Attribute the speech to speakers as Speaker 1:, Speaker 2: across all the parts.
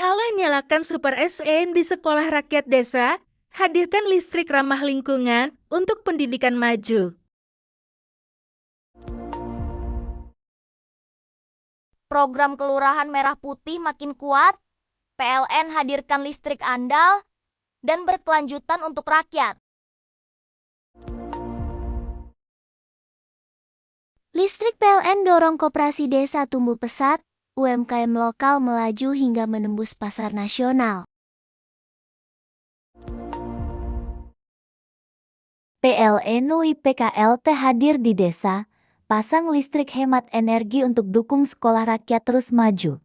Speaker 1: PLN nyalakan Super SN di sekolah rakyat desa, hadirkan listrik ramah lingkungan untuk pendidikan maju.
Speaker 2: Program Kelurahan Merah Putih makin kuat, PLN hadirkan listrik andal, dan berkelanjutan untuk rakyat.
Speaker 3: Listrik PLN dorong koperasi desa tumbuh pesat, UMKM lokal melaju hingga menembus pasar nasional. PLN UIPKLT hadir di desa, pasang listrik hemat energi untuk dukung sekolah rakyat terus maju.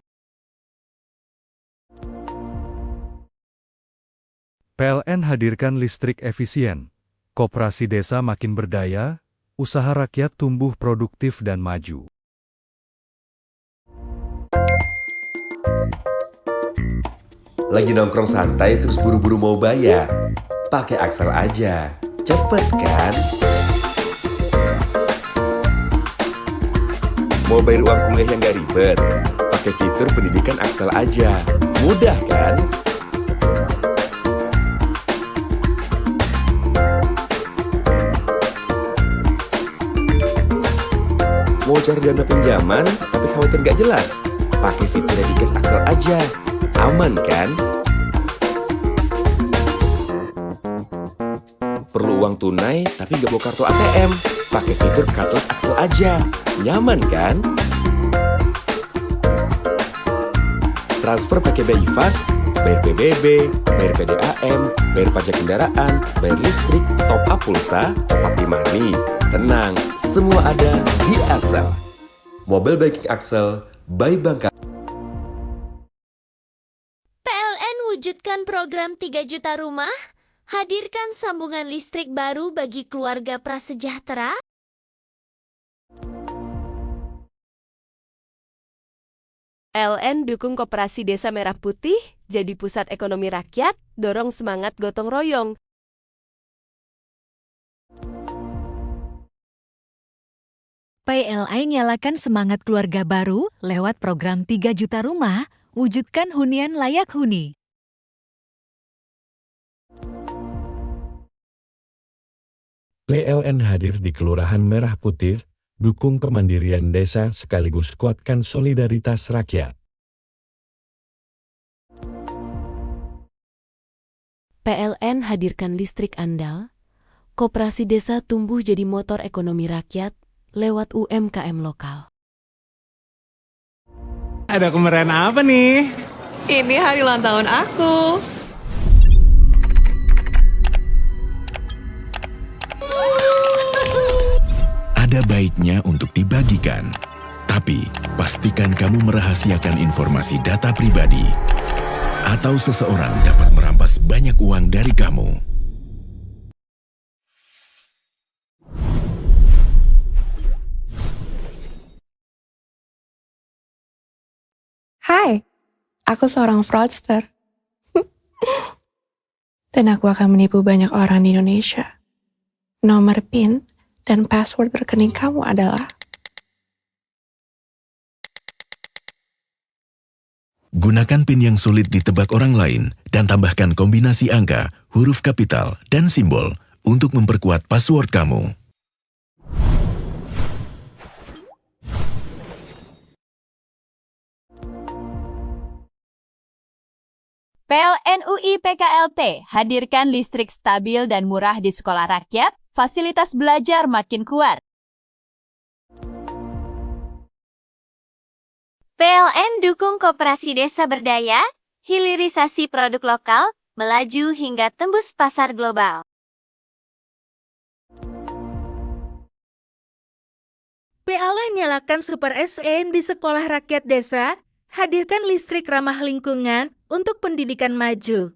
Speaker 4: PLN hadirkan listrik efisien, koperasi desa makin berdaya, usaha rakyat tumbuh produktif dan maju.
Speaker 5: Lagi nongkrong santai terus buru-buru mau bayar? Pakai Axel aja, cepet kan? Mau bayar uang kuliah yang gak ribet? Pakai fitur pendidikan Axel aja, mudah kan? Mau cari dana pinjaman tapi khawatir gak jelas? Pakai fitur Dedicast Axel aja, aman kan? Perlu uang tunai tapi gak bawa kartu ATM? Pakai fitur Cardless Axel aja, nyaman kan? Transfer pakai BI Fast, bayar PBB, bayar PDAM, bayar pajak kendaraan, bayar listrik, top up pulsa, top up e-money. Tenang, semua ada di Axel. Mobile banking Axel by Bank.
Speaker 3: PLN wujudkan program 3 juta rumah, hadirkan sambungan listrik baru bagi keluarga prasejahtera.
Speaker 6: PLN dukung Koperasi Desa Merah Putih, jadi pusat ekonomi rakyat, dorong semangat gotong royong.
Speaker 7: PLN nyalakan semangat keluarga baru lewat program 3 juta rumah, wujudkan hunian layak huni.
Speaker 8: PLN hadir di Kelurahan Merah Putih, dukung kemandirian desa sekaligus kuatkan solidaritas rakyat.
Speaker 6: PLN hadirkan listrik andal, koperasi desa tumbuh jadi motor ekonomi rakyat lewat UMKM lokal.
Speaker 9: Ada kemeriahan apa nih?
Speaker 10: Ini hari ulang tahun aku.
Speaker 11: Ada baiknya untuk dibagikan, tapi pastikan kamu merahasiakan informasi data pribadi, atau seseorang dapat merampas banyak uang dari kamu.
Speaker 10: Hai, aku seorang fraudster. Dan aku akan menipu banyak orang di Indonesia. Nomor PIN dan password rekening kamu adalah...
Speaker 11: Gunakan PIN yang sulit ditebak orang lain dan tambahkan kombinasi angka, huruf kapital, dan simbol untuk memperkuat password kamu.
Speaker 12: PLN UIPKLT hadirkan listrik stabil dan murah di sekolah rakyat, fasilitas belajar makin kuat.
Speaker 3: PLN dukung koperasi desa berdaya, hilirisasi produk lokal, melaju hingga tembus pasar global.
Speaker 1: PLN nyalakan Super SN di sekolah rakyat desa, hadirkan listrik ramah lingkungan untuk pendidikan maju.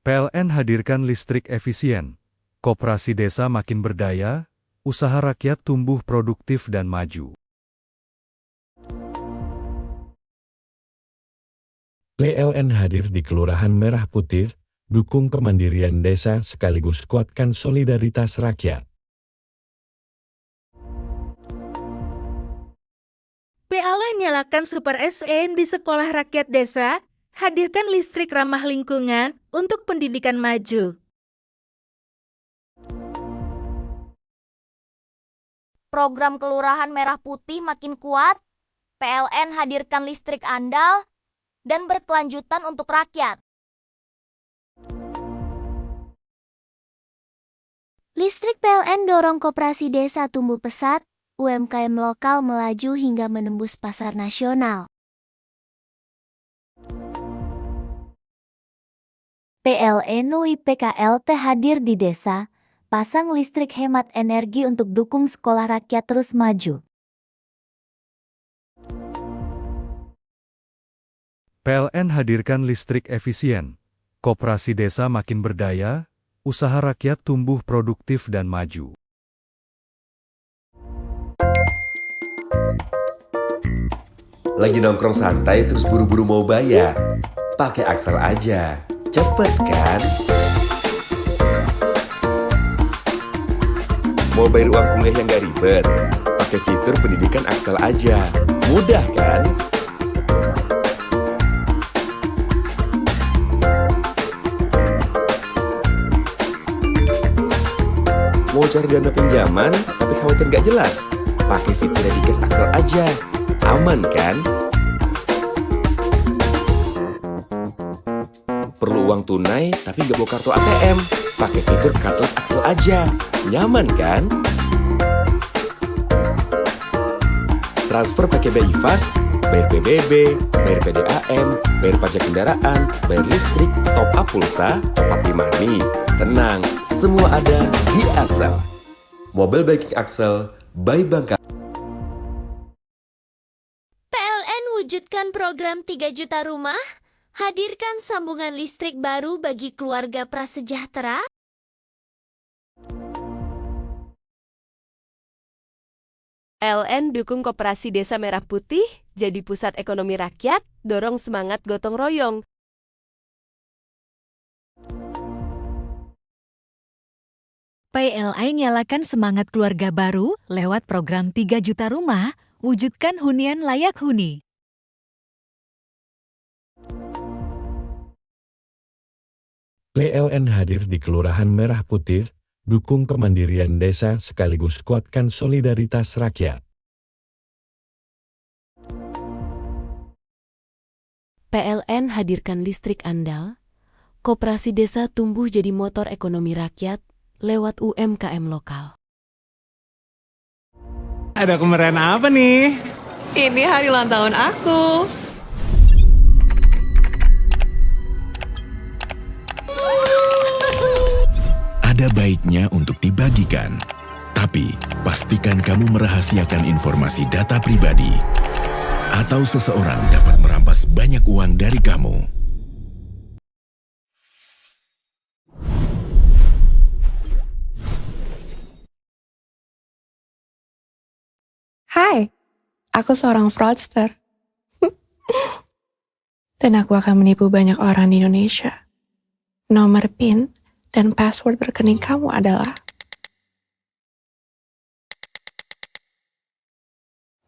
Speaker 4: PLN hadirkan listrik efisien, koperasi desa makin berdaya, usaha rakyat tumbuh produktif dan maju.
Speaker 8: PLN hadir di Kelurahan Merah Putih, dukung kemandirian desa sekaligus kuatkan solidaritas rakyat.
Speaker 1: PLN nyalakan Super SN di sekolah rakyat desa, hadirkan listrik ramah lingkungan untuk pendidikan maju.
Speaker 2: Program Kelurahan Merah Putih makin kuat, PLN hadirkan listrik andal, dan berkelanjutan untuk rakyat.
Speaker 3: Listrik PLN dorong koperasi desa tumbuh pesat, UMKM lokal melaju hingga menembus pasar nasional. PLN UIPKLT hadir di desa, pasang listrik hemat energi untuk dukung sekolah rakyat terus maju.
Speaker 4: PLN hadirkan listrik efisien. Koperasi desa makin berdaya, usaha rakyat tumbuh produktif dan maju.
Speaker 5: Lagi nongkrong santai terus buru-buru mau bayar? Pakai Axel aja, cepet kan? Mau bayar uang kuliah yang gak ribet? Pakai fitur pendidikan Axel aja, mudah kan? Mau cari dana pinjaman tapi khawatir gak jelas? Pakai fitur Dedicast Axel aja, aman kan? Perlu uang tunai tapi gak bawa kartu ATM? Pakai fitur Cardless Axel aja, nyaman kan? Transfer pakai BI Fast, bayar PBB, bayar PDAM, bayar pajak kendaraan, bayar listrik, top up pulsa, top up e-money. Tenang, semua ada di Axel. Mobile banking Axel, by Bank.
Speaker 13: PLN wujudkan program 3 juta rumah, hadirkan sambungan listrik baru bagi keluarga prasejahtera.
Speaker 14: PLN dukung Koperasi Desa Merah Putih, jadi pusat ekonomi rakyat, dorong semangat gotong royong.
Speaker 7: PLN nyalakan semangat keluarga baru lewat program 3 juta rumah, wujudkan hunian layak huni.
Speaker 8: PLN hadir di Kelurahan Merah Putih, dukung kemandirian desa sekaligus kuatkan solidaritas rakyat.
Speaker 6: PLN hadirkan listrik andal, koperasi desa tumbuh jadi motor ekonomi rakyat lewat UMKM lokal.
Speaker 9: Ada kemeriahan apa nih?
Speaker 15: Ini hari ulang tahun aku.
Speaker 11: Ada baiknya untuk dibagikan. Tapi, pastikan kamu merahasiakan informasi data pribadi. Atau seseorang dapat merampas banyak uang dari kamu.
Speaker 10: Hai, aku seorang fraudster. Dan aku akan menipu banyak orang di Indonesia. Nomor PIN dan password rekening kamu adalah...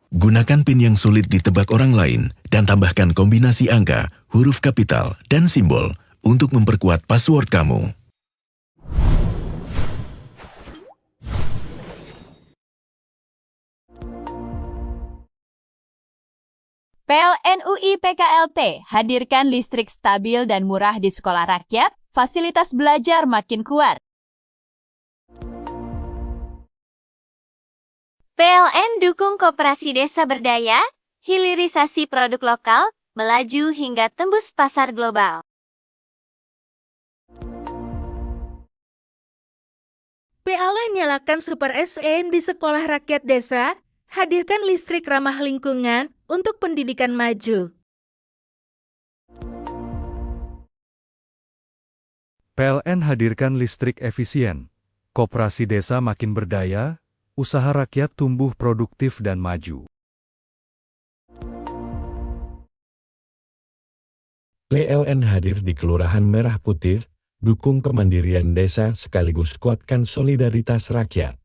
Speaker 11: Gunakan PIN yang sulit ditebak orang lain dan tambahkan kombinasi angka, huruf kapital, dan simbol untuk memperkuat password kamu.
Speaker 12: PLN UIPKLT hadirkan listrik stabil dan murah di sekolah rakyat, fasilitas belajar makin kuat.
Speaker 13: PLN dukung koperasi desa berdaya, hilirisasi produk lokal, melaju hingga tembus pasar global.
Speaker 1: PLN nyalakan Super SN di sekolah rakyat desa, hadirkan listrik ramah lingkungan untuk pendidikan maju.
Speaker 4: PLN hadirkan listrik efisien. Koperasi desa makin berdaya, usaha rakyat tumbuh produktif dan maju.
Speaker 8: PLN hadir di Kelurahan Merah Putih, dukung kemandirian desa sekaligus kuatkan solidaritas rakyat.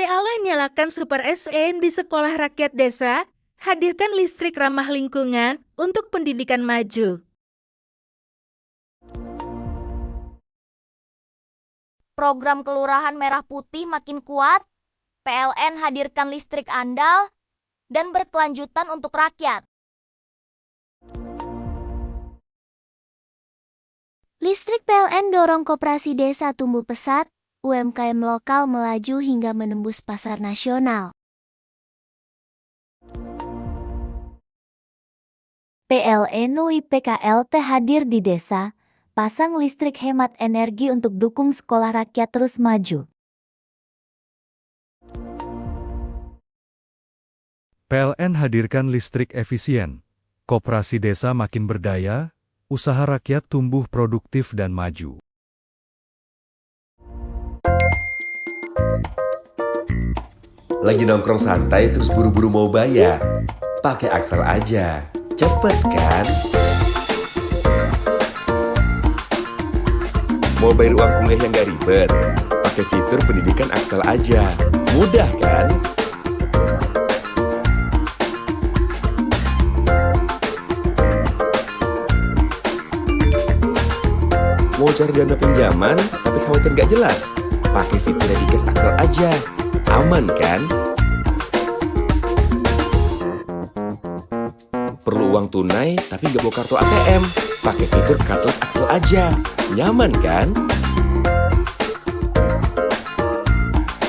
Speaker 1: PLN nyalakan Super SN di sekolah rakyat desa, hadirkan listrik ramah lingkungan untuk pendidikan maju.
Speaker 2: Program Kelurahan Merah Putih makin kuat, PLN hadirkan listrik andal, dan berkelanjutan untuk rakyat.
Speaker 3: Listrik PLN dorong koperasi desa tumbuh pesat, UMKM lokal melaju hingga menembus pasar nasional. PLN UIPKLT hadir di desa, pasang listrik hemat energi untuk dukung sekolah rakyat terus maju.
Speaker 4: PLN hadirkan listrik efisien, koperasi desa makin berdaya, usaha rakyat tumbuh produktif dan maju.
Speaker 5: Lagi nongkrong santai terus buru-buru mau bayar? Pakai Axel aja, cepet kan? Mau bayar uang kuliah yang gak ribet? Pakai fitur pendidikan Axel aja, mudah kan? Mau cari dana pinjaman tapi khawatir gak jelas? Pakai fitur Dedicast Axel aja, aman kan? Perlu uang tunai tapi nggak bawa kartu ATM? Pakai fitur Cardless Axel aja, nyaman kan?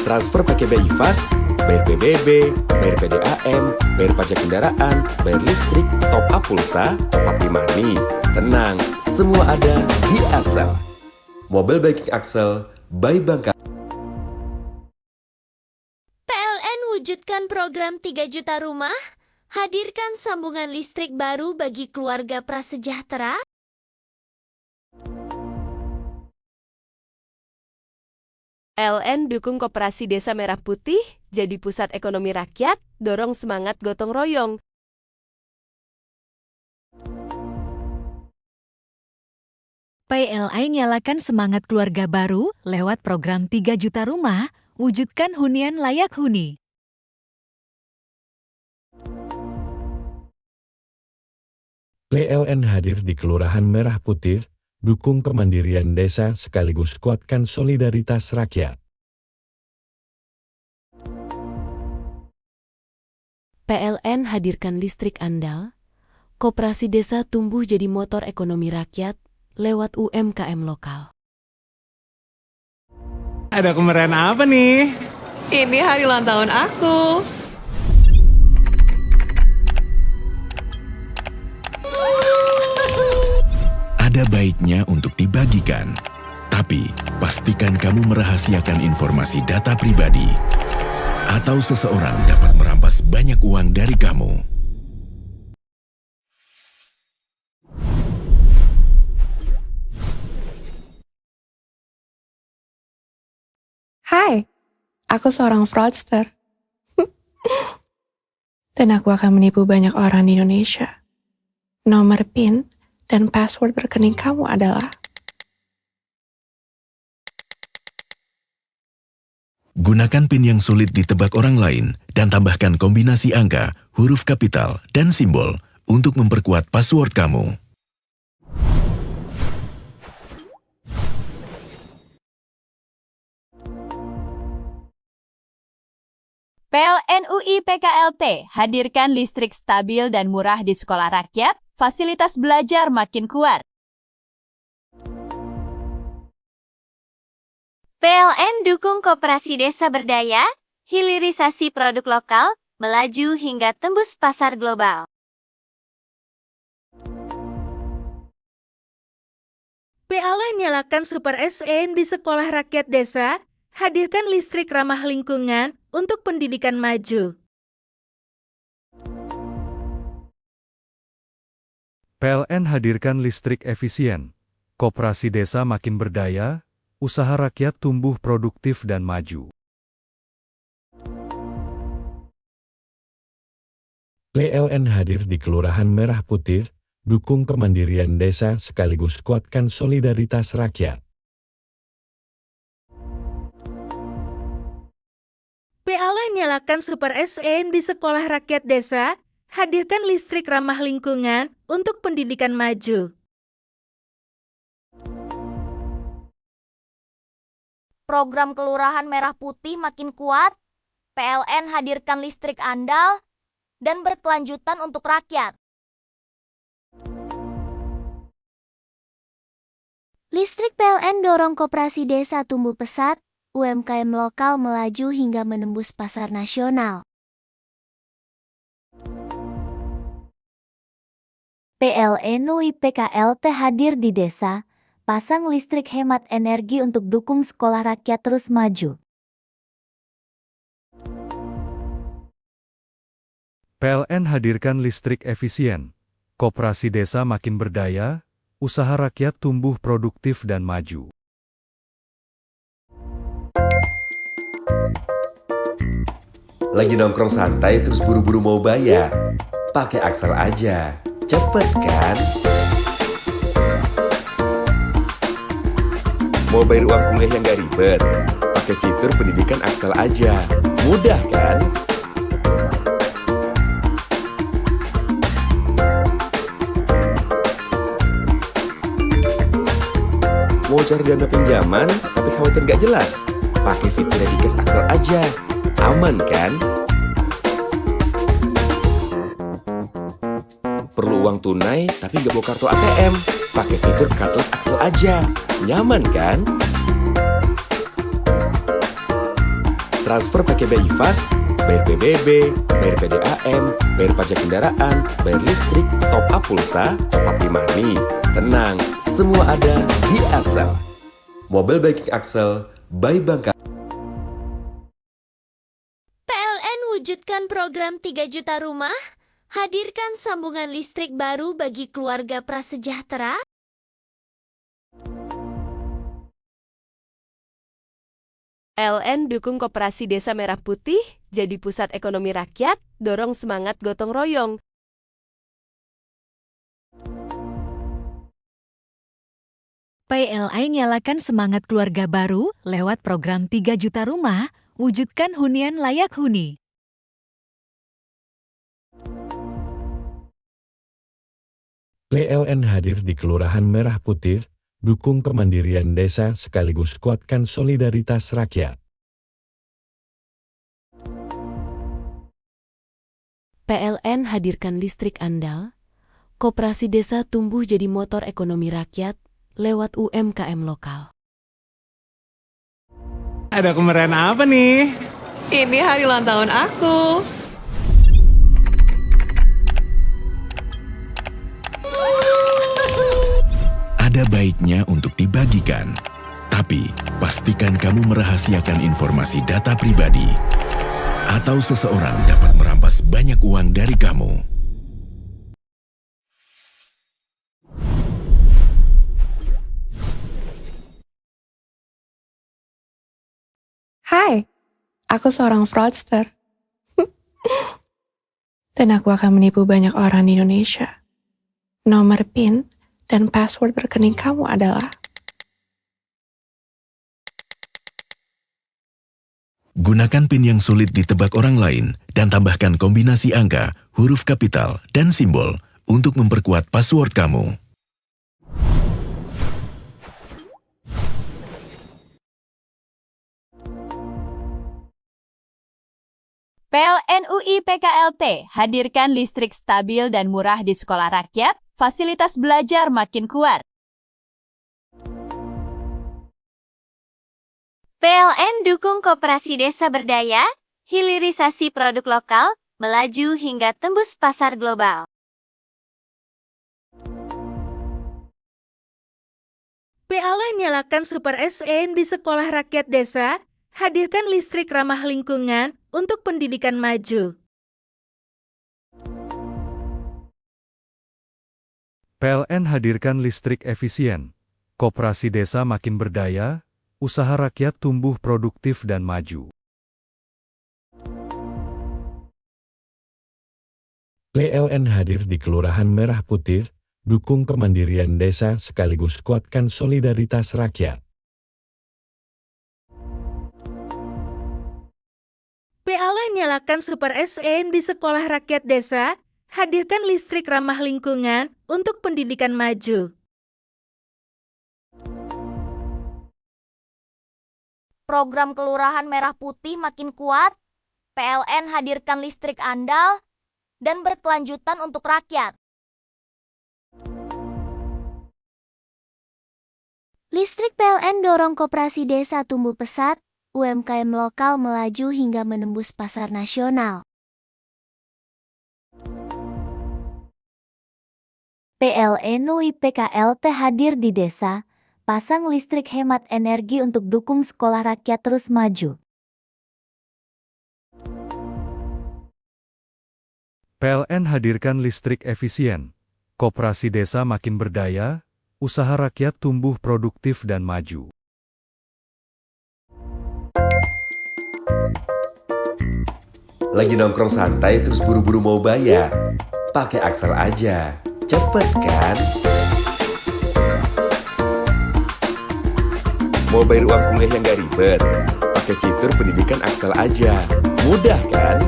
Speaker 5: Transfer pakai BI Fast, bayar PBB, bayar PDAM, bayar pajak kendaraan, bayar listrik, top up pulsa, top up e-money. Tenang, semua ada di Axel. Mobile banking Axel by Bank.
Speaker 13: PLN wujudkan program 3 juta rumah, hadirkan sambungan listrik baru bagi keluarga prasejahtera.
Speaker 14: PLN dukung Koperasi Desa Merah Putih, jadi pusat ekonomi rakyat, dorong semangat gotong royong.
Speaker 7: PLN nyalakan semangat keluarga baru lewat program 3 juta rumah, wujudkan hunian layak huni.
Speaker 8: PLN hadir di Kelurahan Merah Putih, dukung kemandirian desa sekaligus kuatkan solidaritas rakyat.
Speaker 6: PLN hadirkan listrik andal, koperasi desa tumbuh jadi motor ekonomi rakyat lewat UMKM lokal.
Speaker 9: Ada kemeriahan apa nih?
Speaker 15: Ini hari ulang tahun aku.
Speaker 11: Ada baiknya untuk dibagikan. Tapi, pastikan kamu merahasiakan informasi data pribadi. Atau seseorang dapat merampas banyak uang dari kamu.
Speaker 10: Hai, aku seorang fraudster. Dan aku akan menipu banyak orang di Indonesia. Nomor PIN dan password rekening kamu adalah...
Speaker 11: Gunakan PIN yang sulit ditebak orang lain dan tambahkan kombinasi angka, huruf kapital, dan simbol untuk memperkuat password kamu.
Speaker 12: PLN UIPKLT hadirkan listrik stabil dan murah di sekolah rakyat, fasilitas belajar makin kuat.
Speaker 2: PLN dukung koperasi desa berdaya, hilirisasi produk lokal, melaju hingga tembus pasar global.
Speaker 1: PLN nyalakan Super SN di sekolah rakyat desa, hadirkan listrik ramah lingkungan untuk pendidikan maju.
Speaker 4: PLN hadirkan listrik efisien, koperasi desa makin berdaya, usaha rakyat tumbuh produktif dan maju.
Speaker 8: PLN hadir di Kelurahan Merah Putih, dukung kemandirian desa sekaligus kuatkan solidaritas rakyat.
Speaker 1: PLN nyalakan Super SN di sekolah rakyat desa, hadirkan listrik ramah lingkungan untuk pendidikan maju.
Speaker 2: Program Kelurahan Merah Putih makin kuat, PLN hadirkan listrik andal, dan berkelanjutan untuk rakyat.
Speaker 3: Listrik PLN dorong koperasi desa tumbuh pesat, UMKM lokal melaju hingga menembus pasar nasional. PLN UIPKLT hadir di desa, pasang listrik hemat energi untuk dukung sekolah rakyat terus maju.
Speaker 4: PLN hadirkan listrik efisien, koperasi desa makin berdaya, usaha rakyat tumbuh produktif dan maju.
Speaker 5: Lagi nongkrong santai terus buru-buru mau bayar? Pakai Axel aja, cepet kan? Mau bayar uang kuliah yang gak ribet? Pakai fitur pendidikan Axel aja, mudah kan? Mau cari dana pinjaman tapi khawatir gak jelas? Pakai fitur Dedicast Axel aja, aman kan? Perlu uang tunai tapi gak bawa kartu ATM? Pakai fitur Cardless Axel aja, nyaman kan? Transfer pakai BI Fast, bayar PBB, bayar PDAM, bayar pajak kendaraan, bayar listrik, top up pulsa, top up e-money. Tenang, semua ada di Axel. Mobile banking Axel by Bank.
Speaker 13: PLN wujudkan program 3 juta rumah, hadirkan sambungan listrik baru bagi keluarga prasejahtera.
Speaker 14: PLN dukung Koperasi Desa Merah Putih jadi pusat ekonomi rakyat, dorong semangat gotong royong.
Speaker 7: PLN nyalakan semangat keluarga baru lewat program 3 juta rumah, wujudkan hunian layak huni.
Speaker 8: PLN hadir di Kelurahan Merah Putih, dukung kemandirian desa sekaligus kuatkan solidaritas rakyat.
Speaker 6: PLN hadirkan listrik andal, koperasi desa tumbuh jadi motor ekonomi rakyat lewat UMKM lokal.
Speaker 9: Ada kemeriahan apa nih?
Speaker 15: Ini hari ulang tahun aku.
Speaker 11: Ada baiknya untuk dibagikan. Tapi, pastikan kamu merahasiakan informasi data pribadi. Atau seseorang dapat merampas banyak uang dari kamu.
Speaker 10: Hai, aku seorang fraudster. Dan aku akan menipu banyak orang di Indonesia. Nomor PIN dan password rekening kamu adalah...
Speaker 11: Gunakan PIN yang sulit ditebak orang lain dan tambahkan kombinasi angka, huruf kapital, dan simbol untuk memperkuat password kamu.
Speaker 12: PLN UIPKLT hadirkan listrik stabil dan murah di sekolah rakyat, fasilitas belajar makin kuat.
Speaker 2: PLN dukung koperasi desa berdaya, hilirisasi produk lokal, melaju hingga tembus pasar global.
Speaker 1: PLN nyalakan Super SN di sekolah rakyat desa, hadirkan listrik ramah lingkungan untuk pendidikan maju.
Speaker 4: PLN hadirkan listrik efisien, koperasi desa makin berdaya, usaha rakyat tumbuh produktif dan maju.
Speaker 8: PLN hadir di Kelurahan Merah Putih, dukung kemandirian desa sekaligus kuatkan solidaritas rakyat.
Speaker 1: PLN nyalakan Super SN di sekolah rakyat desa, hadirkan listrik ramah lingkungan untuk pendidikan maju.
Speaker 2: Program Kelurahan Merah Putih makin kuat, PLN hadirkan listrik andal, dan berkelanjutan untuk rakyat.
Speaker 3: Listrik PLN dorong koperasi desa tumbuh pesat, UMKM lokal melaju hingga menembus pasar nasional. PLN UIPKLT hadir di desa, pasang listrik hemat energi untuk dukung sekolah rakyat terus maju.
Speaker 4: PLN hadirkan listrik efisien, koperasi desa makin berdaya, usaha rakyat tumbuh produktif dan maju.
Speaker 5: Lagi nongkrong santai terus buru-buru mau bayar? Pakai Axel aja, cepet kan? Mau bayar uang kuliah yang gak ribet? Pakai fitur pendidikan Axel aja, mudah kan?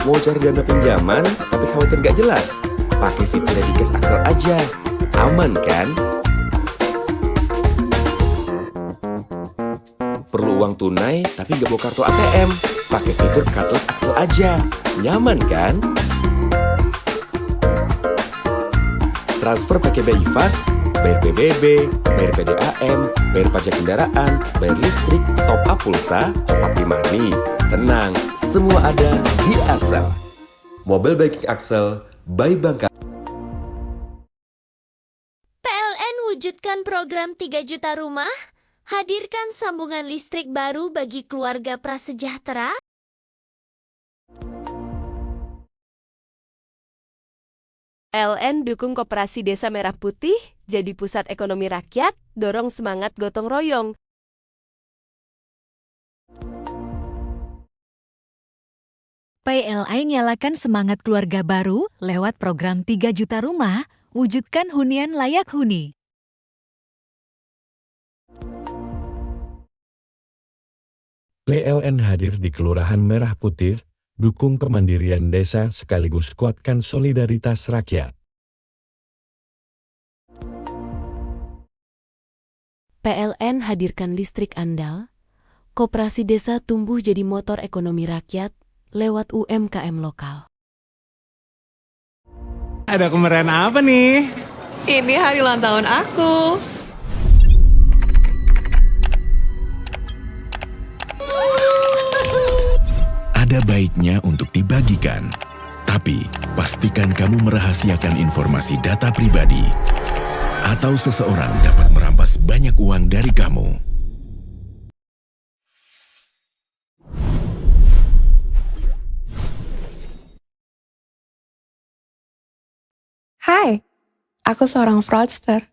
Speaker 5: Mau cari dana pinjaman tapi khawatir gak jelas? Pakai fitur Dedicast Axel aja, aman kan? Perlu uang tunai tapi gak bawa kartu ATM? Pakai fitur Cardless Axel aja, nyaman kan? Transfer pakai BI Fast, bayar PBB, bayar PDAM, bayar pajak kendaraan, bayar listrik, top up pulsa, top up e-money. Tenang, semua ada di Axel. Mobile banking Axel by Bank.
Speaker 13: PLN wujudkan program 3 juta rumah, hadirkan sambungan listrik baru bagi keluarga prasejahtera.
Speaker 14: PLN dukung Koperasi Desa Merah Putih, jadi pusat ekonomi rakyat, dorong semangat gotong royong.
Speaker 7: PLN nyalakan semangat keluarga baru lewat program 3 juta rumah, wujudkan hunian layak huni.
Speaker 8: PLN hadir di Kelurahan Merah Putih, dukung kemandirian desa sekaligus kuatkan solidaritas rakyat.
Speaker 6: PLN hadirkan listrik andal, koperasi desa tumbuh jadi motor ekonomi rakyat lewat UMKM lokal.
Speaker 9: Ada kemeriahan apa nih?
Speaker 15: Ini hari ulang tahun aku.
Speaker 11: Ada baiknya untuk dibagikan. Tapi, pastikan kamu merahasiakan informasi data pribadi. Atau seseorang dapat merampas banyak uang dari kamu.
Speaker 10: Hai, aku seorang fraudster.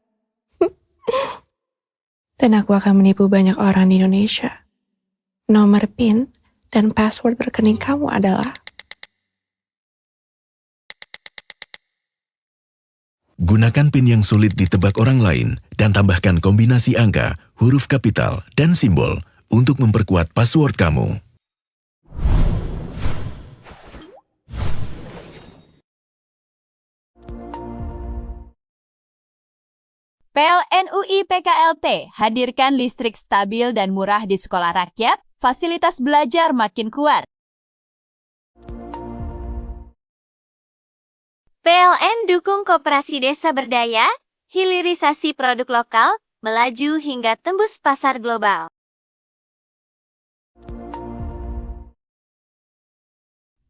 Speaker 10: Dan aku akan menipu banyak orang di Indonesia. Nomor PIN dan password rekening kamu adalah...
Speaker 11: Gunakan PIN yang sulit ditebak orang lain dan tambahkan kombinasi angka, huruf kapital, dan simbol untuk memperkuat password kamu.
Speaker 12: PLN UIPKLT hadirkan listrik stabil dan murah di sekolah rakyat, fasilitas belajar makin kuat.
Speaker 2: PLN dukung koperasi desa berdaya, hilirisasi produk lokal, melaju hingga tembus pasar global.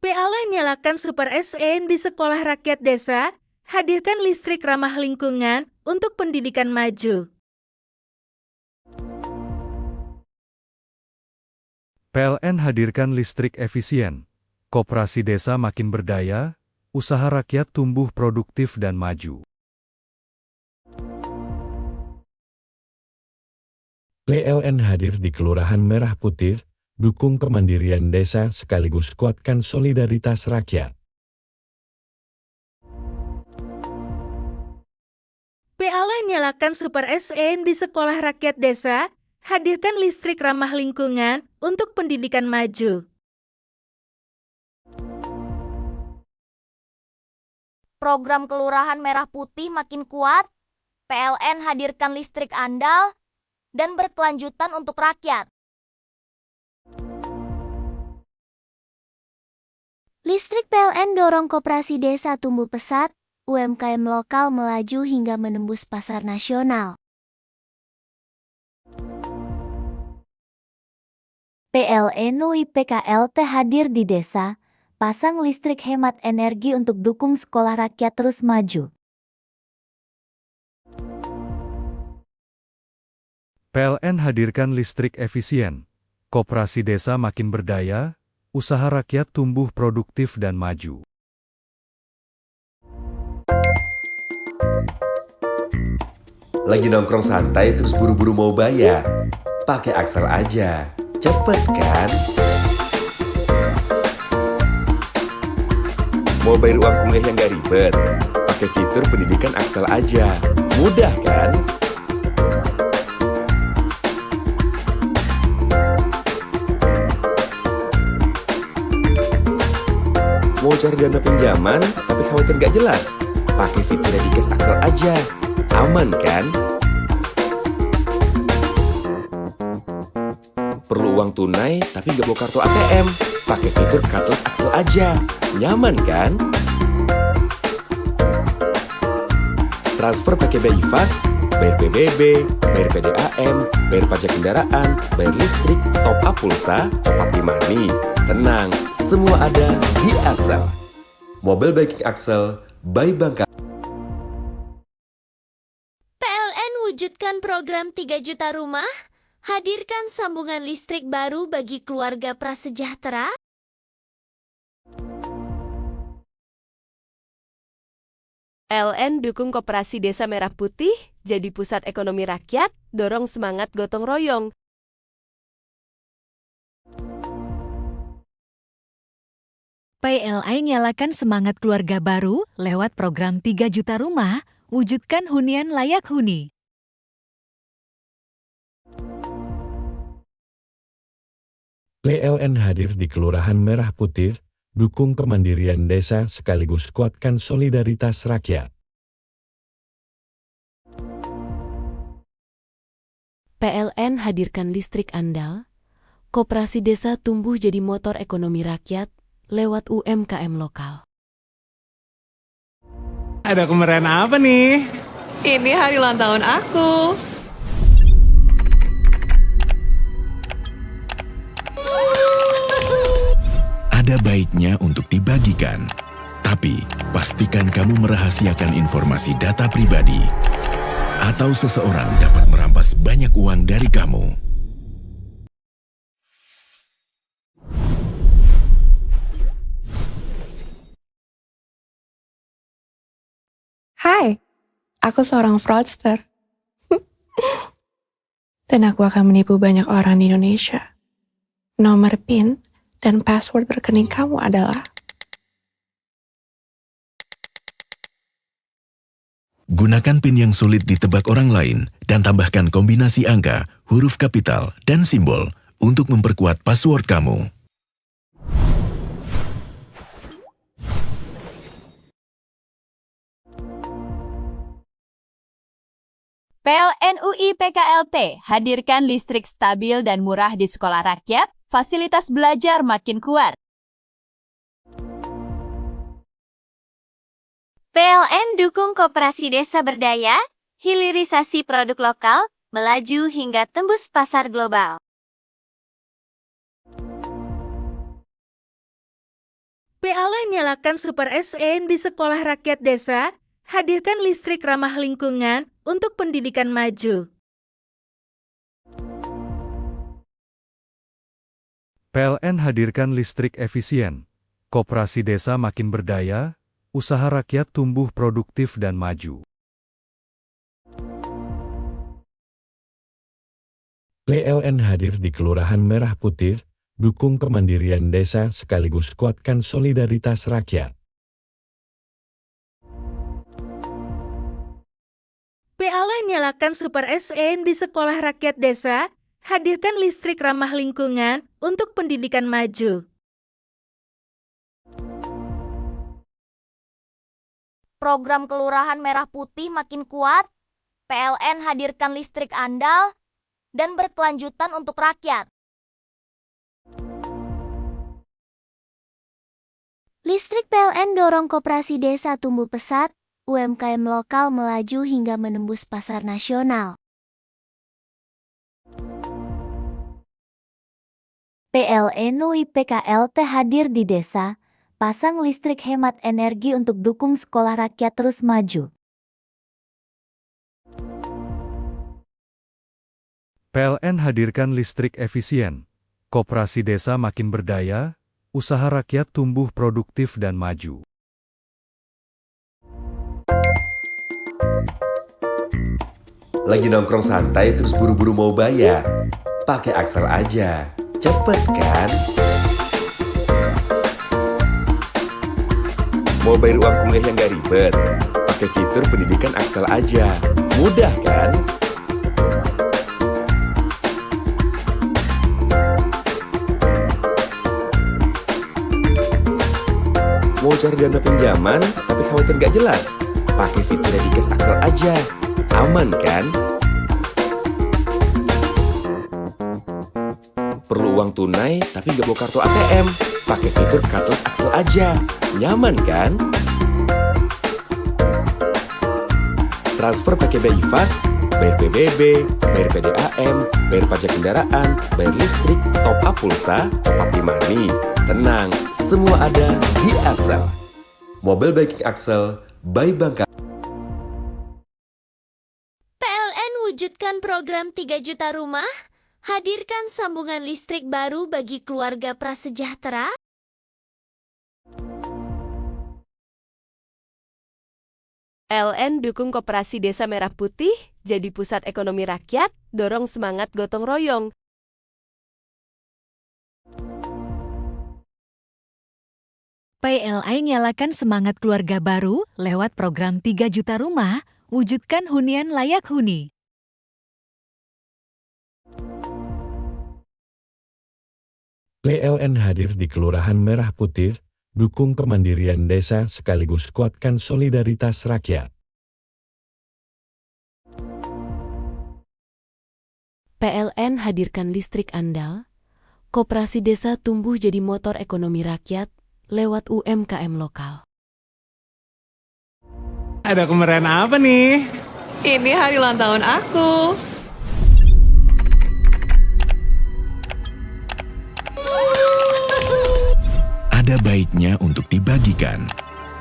Speaker 1: PLN nyalakan Super SN di sekolah rakyat desa, hadirkan listrik ramah lingkungan untuk pendidikan maju.
Speaker 4: PLN hadirkan listrik efisien, koperasi desa makin berdaya, usaha rakyat tumbuh produktif dan maju.
Speaker 8: PLN hadir di Kelurahan Merah Putih, dukung kemandirian desa sekaligus kuatkan solidaritas rakyat.
Speaker 1: PLN nyalakan Super SN di sekolah rakyat desa, hadirkan listrik ramah lingkungan untuk pendidikan maju.
Speaker 2: Program Kelurahan Merah Putih makin kuat, PLN hadirkan listrik andal, dan berkelanjutan untuk rakyat.
Speaker 3: Listrik PLN dorong koperasi desa tumbuh pesat, UMKM lokal melaju hingga menembus pasar nasional. PLN UIPKLT hadir di desa, pasang listrik hemat energi untuk dukung sekolah rakyat terus maju.
Speaker 4: PLN hadirkan listrik efisien, koperasi desa makin berdaya, usaha rakyat tumbuh produktif dan maju.
Speaker 5: Lagi nongkrong santai terus buru-buru mau bayar? Pakai Axel aja, cepet kan? Mau bayar uang kuliah yang gak ribet? Pakai fitur pendidikan Axel aja, mudah kan? Mau cari dana pinjaman tapi khawatir gak jelas? Pakai fitur Dedicast Axel aja, aman kan? Perlu uang tunai tapi gak bawa kartu ATM? Pakai fitur Cardless Axel aja, nyaman kan? Transfer pakai BI Fast, bayar PBB, bayar PDAM, bayar pajak kendaraan, bayar listrik, top up pulsa, top up e-money. Tenang, semua ada di Axel. Mobile banking Axel by Bank.
Speaker 13: PLN wujudkan program 3 juta rumah, hadirkan sambungan listrik baru bagi keluarga prasejahtera.
Speaker 14: PLN dukung Koperasi Desa Merah Putih jadi pusat ekonomi rakyat, dorong semangat gotong royong.
Speaker 7: PLN nyalakan semangat keluarga baru lewat program 3 juta rumah, wujudkan hunian layak huni.
Speaker 8: PLN hadir di Kelurahan Merah Putih, dukung kemandirian desa sekaligus kuatkan solidaritas rakyat.
Speaker 6: PLN hadirkan listrik andal, koperasi desa tumbuh jadi motor ekonomi rakyat lewat UMKM lokal.
Speaker 9: Ada kemeriahan apa nih?
Speaker 15: Ini hari ulang tahun aku.
Speaker 11: Ada baiknya untuk dibagikan. Tapi, pastikan kamu merahasiakan informasi data pribadi. Atau seseorang dapat merampas banyak uang dari kamu.
Speaker 10: Hai, aku seorang fraudster. Dan aku akan menipu banyak orang di Indonesia. Nomor PIN dan password rekening kamu adalah...
Speaker 11: Gunakan PIN yang sulit ditebak orang lain dan tambahkan kombinasi angka, huruf kapital, dan simbol untuk memperkuat password kamu.
Speaker 12: PLN UIPKLT hadirkan listrik stabil dan murah di sekolah rakyat, fasilitas belajar makin kuat.
Speaker 2: PLN dukung koperasi desa berdaya, hilirisasi produk lokal, melaju hingga tembus pasar global.
Speaker 1: PLN nyalakan Super SN di sekolah rakyat desa, hadirkan listrik ramah lingkungan untuk pendidikan maju.
Speaker 4: PLN hadirkan listrik efisien, koperasi desa makin berdaya, usaha rakyat tumbuh produktif dan maju.
Speaker 8: PLN hadir di Kelurahan Merah Putih, dukung kemandirian desa sekaligus kuatkan solidaritas rakyat.
Speaker 1: PLN nyalakan Super SN di sekolah rakyat desa, hadirkan listrik ramah lingkungan untuk pendidikan maju.
Speaker 2: Program Kelurahan Merah Putih makin kuat, PLN hadirkan listrik andal, dan berkelanjutan untuk rakyat.
Speaker 3: Listrik PLN dorong koperasi desa tumbuh pesat, UMKM lokal melaju hingga menembus pasar nasional. PLN UIPKLT hadir di desa, pasang listrik hemat energi untuk dukung sekolah rakyat terus maju.
Speaker 4: PLN hadirkan listrik efisien, koperasi desa makin berdaya, usaha rakyat tumbuh produktif dan maju.
Speaker 5: Lagi nongkrong santai terus buru-buru mau bayar? Pakai Axel aja, cepet kan? Mau bayar uang kuliah yang gak ribet? Pakai fitur pendidikan Axel aja, mudah kan? Mau cari dana pinjaman tapi khawatir gak jelas? Pakai fitur Dedicast Axel aja, aman kan? Perlu uang tunai tapi gak bawa kartu ATM? Pakai fitur Cardless Axel aja, nyaman kan? Transfer pakai BI Fast, bayar PBB, bayar PDAM, bayar pajak kendaraan, bayar listrik, top up pulsa, top up e-money. Tenang, semua ada di Axel. Mobile banking Axel, by Bank.
Speaker 13: PLN wujudkan program 3 juta rumah, hadirkan sambungan listrik baru bagi keluarga prasejahtera.
Speaker 14: PLN dukung Koperasi Desa Merah Putih, jadi pusat ekonomi rakyat, dorong semangat gotong royong.
Speaker 7: PLN nyalakan semangat keluarga baru lewat program 3 juta rumah, wujudkan hunian layak huni.
Speaker 8: PLN hadir di Kelurahan Merah Putih, dukung kemandirian desa sekaligus kuatkan solidaritas rakyat.
Speaker 6: PLN hadirkan listrik andal, koperasi desa tumbuh jadi motor ekonomi rakyat lewat UMKM lokal.
Speaker 9: Ada kemeriahan apa nih?
Speaker 15: Ini hari ulang tahun aku.
Speaker 11: Ada baiknya untuk dibagikan.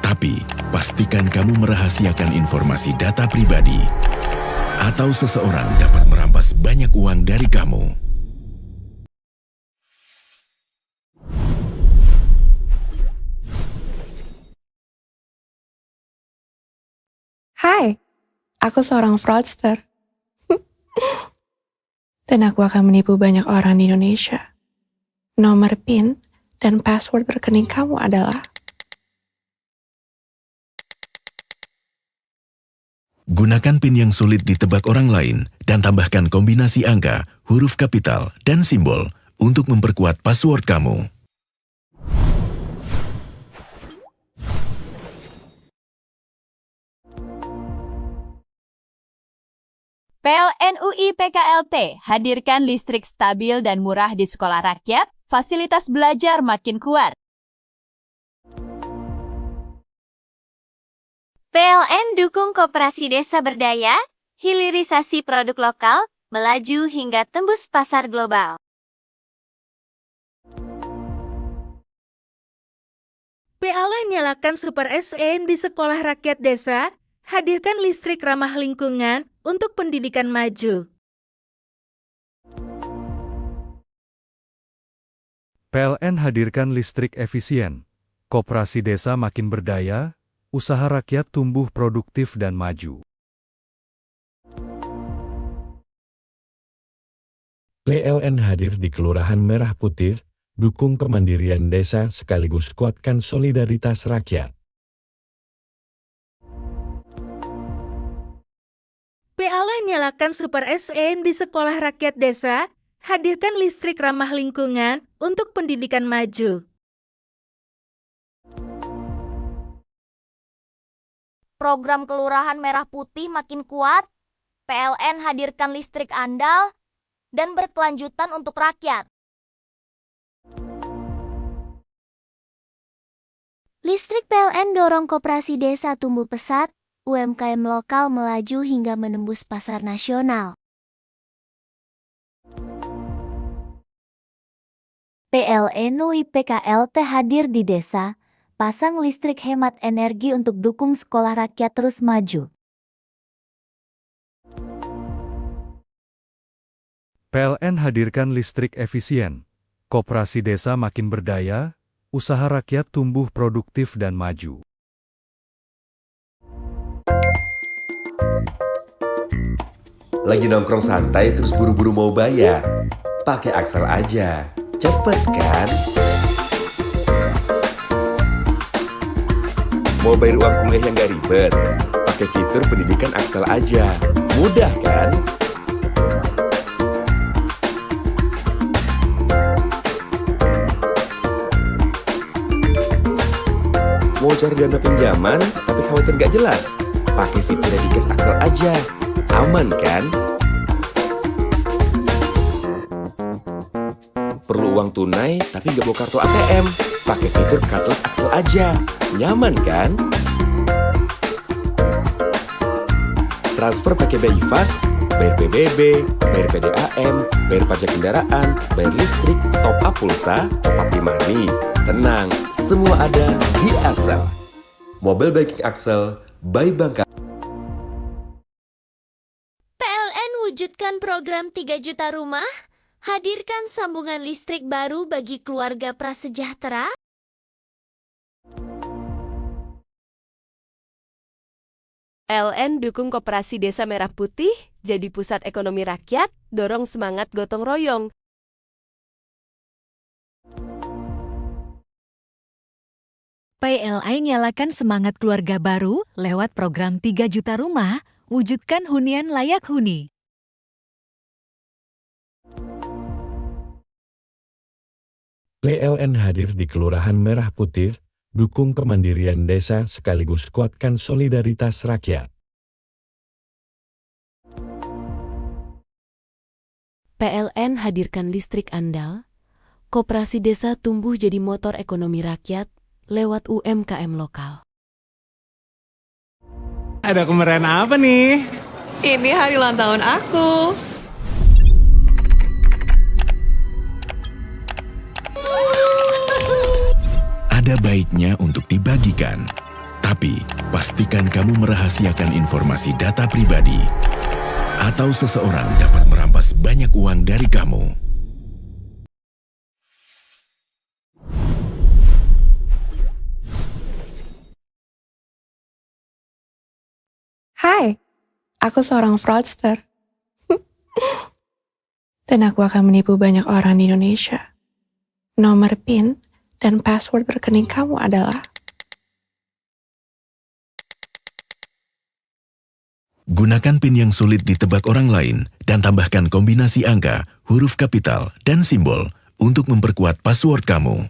Speaker 11: Tapi, pastikan kamu merahasiakan informasi data pribadi. Atau seseorang dapat merampas banyak uang dari kamu.
Speaker 10: Hai, aku seorang fraudster. Dan aku akan menipu banyak orang di Indonesia. Nomor PIN dan password rekening kamu adalah...
Speaker 11: Gunakan PIN yang sulit ditebak orang lain dan tambahkan kombinasi angka, huruf kapital, dan simbol untuk memperkuat password kamu.
Speaker 12: PLN UIPKLT hadirkan listrik stabil dan murah di sekolah rakyat, fasilitas belajar makin kuat.
Speaker 2: PLN dukung koperasi desa berdaya, hilirisasi produk lokal, melaju hingga tembus pasar global.
Speaker 1: PLN nyalakan Super SN di sekolah rakyat desa, hadirkan listrik ramah lingkungan untuk pendidikan maju.
Speaker 4: PLN hadirkan listrik efisien, koperasi desa makin berdaya, usaha rakyat tumbuh produktif dan maju.
Speaker 8: PLN hadir di Kelurahan Merah Putih, dukung kemandirian desa sekaligus kuatkan solidaritas rakyat.
Speaker 1: PLN nyalakan Super SN di sekolah rakyat desa, hadirkan listrik ramah lingkungan untuk pendidikan maju.
Speaker 2: Program Kelurahan Merah Putih makin kuat, PLN hadirkan listrik andal, dan berkelanjutan untuk rakyat.
Speaker 3: Listrik PLN dorong koperasi desa tumbuh pesat, UMKM lokal melaju hingga menembus pasar nasional. PLN UIPKLT hadir di desa, pasang listrik hemat energi untuk dukung sekolah rakyat terus maju.
Speaker 4: PLN hadirkan listrik efisien, koperasi desa makin berdaya, usaha rakyat tumbuh produktif dan maju.
Speaker 5: Lagi nongkrong santai terus buru-buru mau bayar? Pakai Axel aja, cepet kan? Mau bayar uang kuliah yang gak ribet? Pakai fitur pendidikan Axel aja, mudah kan? Mau cari dana pinjaman tapi khawatir gak jelas? Pakai fitur Dedicast Axel aja, aman kan? Perlu uang tunai tapi gak bawa kartu ATM? Pakai fitur Cardless Axel aja, nyaman kan? Transfer pakai BI Fast, bayar PBB, bayar PDAM, bayar pajak kendaraan, bayar listrik, top up pulsa, top up e-money. Tenang, semua ada di Axel. Mobile banking Axel, by Bank.
Speaker 13: PLN wujudkan program 3 juta rumah, hadirkan sambungan listrik baru bagi keluarga prasejahtera.
Speaker 14: PLN dukung Koperasi Desa Merah Putih, jadi pusat ekonomi rakyat, dorong semangat gotong royong.
Speaker 7: PLN nyalakan semangat keluarga baru lewat program 3 juta rumah, wujudkan hunian layak huni.
Speaker 8: PLN hadir di Kelurahan Merah Putih, dukung kemandirian desa sekaligus kuatkan solidaritas rakyat.
Speaker 6: PLN hadirkan listrik andal, koperasi desa tumbuh jadi motor ekonomi rakyat lewat UMKM lokal.
Speaker 9: Ada kemeriahan apa nih?
Speaker 15: Ini hari ulang tahun aku.
Speaker 11: Ada baiknya untuk dibagikan, tapi pastikan kamu merahasiakan informasi data pribadi, atau seseorang dapat merampas banyak uang dari kamu.
Speaker 10: Hai, aku seorang fraudster. Dan aku akan menipu banyak orang di Indonesia. Nomor PIN dan password rekening kamu adalah...
Speaker 11: Gunakan PIN yang sulit ditebak orang lain dan tambahkan kombinasi angka, huruf kapital, dan simbol untuk memperkuat password kamu.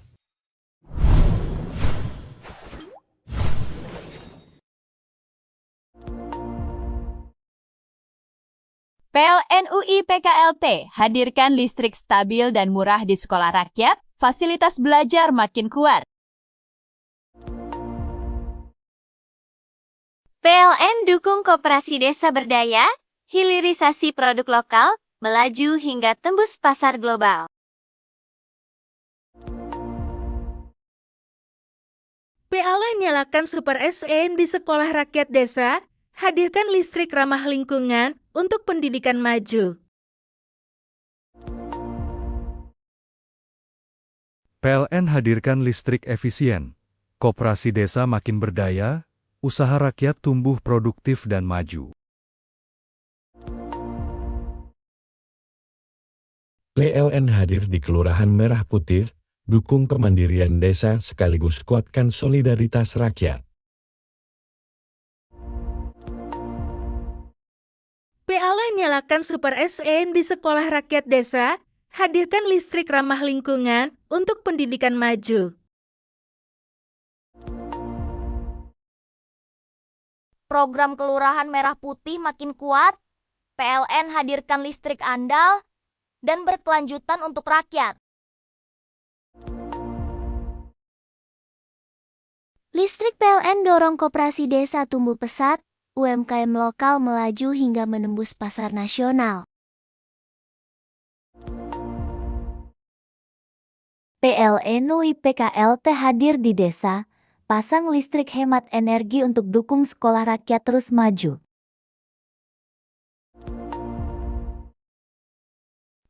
Speaker 12: PLN UIPKLT hadirkan listrik stabil dan murah di sekolah rakyat, fasilitas belajar makin kuat.
Speaker 2: PLN dukung koperasi desa berdaya, hilirisasi produk lokal, melaju hingga tembus pasar global.
Speaker 1: PLN nyalakan Super SN di sekolah rakyat desa, hadirkan listrik ramah lingkungan untuk pendidikan maju.
Speaker 4: PLN hadirkan listrik efisien, koperasi desa makin berdaya, usaha rakyat tumbuh produktif dan maju.
Speaker 8: PLN hadir di Kelurahan Merah Putih, dukung kemandirian desa sekaligus kuatkan solidaritas rakyat.
Speaker 1: PLN nyalakan Super SN di sekolah rakyat desa, hadirkan listrik ramah lingkungan untuk pendidikan maju.
Speaker 2: Program Kelurahan Merah Putih makin kuat, PLN hadirkan listrik andal, dan berkelanjutan untuk rakyat.
Speaker 3: Listrik PLN dorong koperasi desa tumbuh pesat, UMKM lokal melaju hingga menembus pasar nasional. PLN UIPKLT hadir di desa, pasang listrik hemat energi untuk dukung sekolah rakyat terus maju.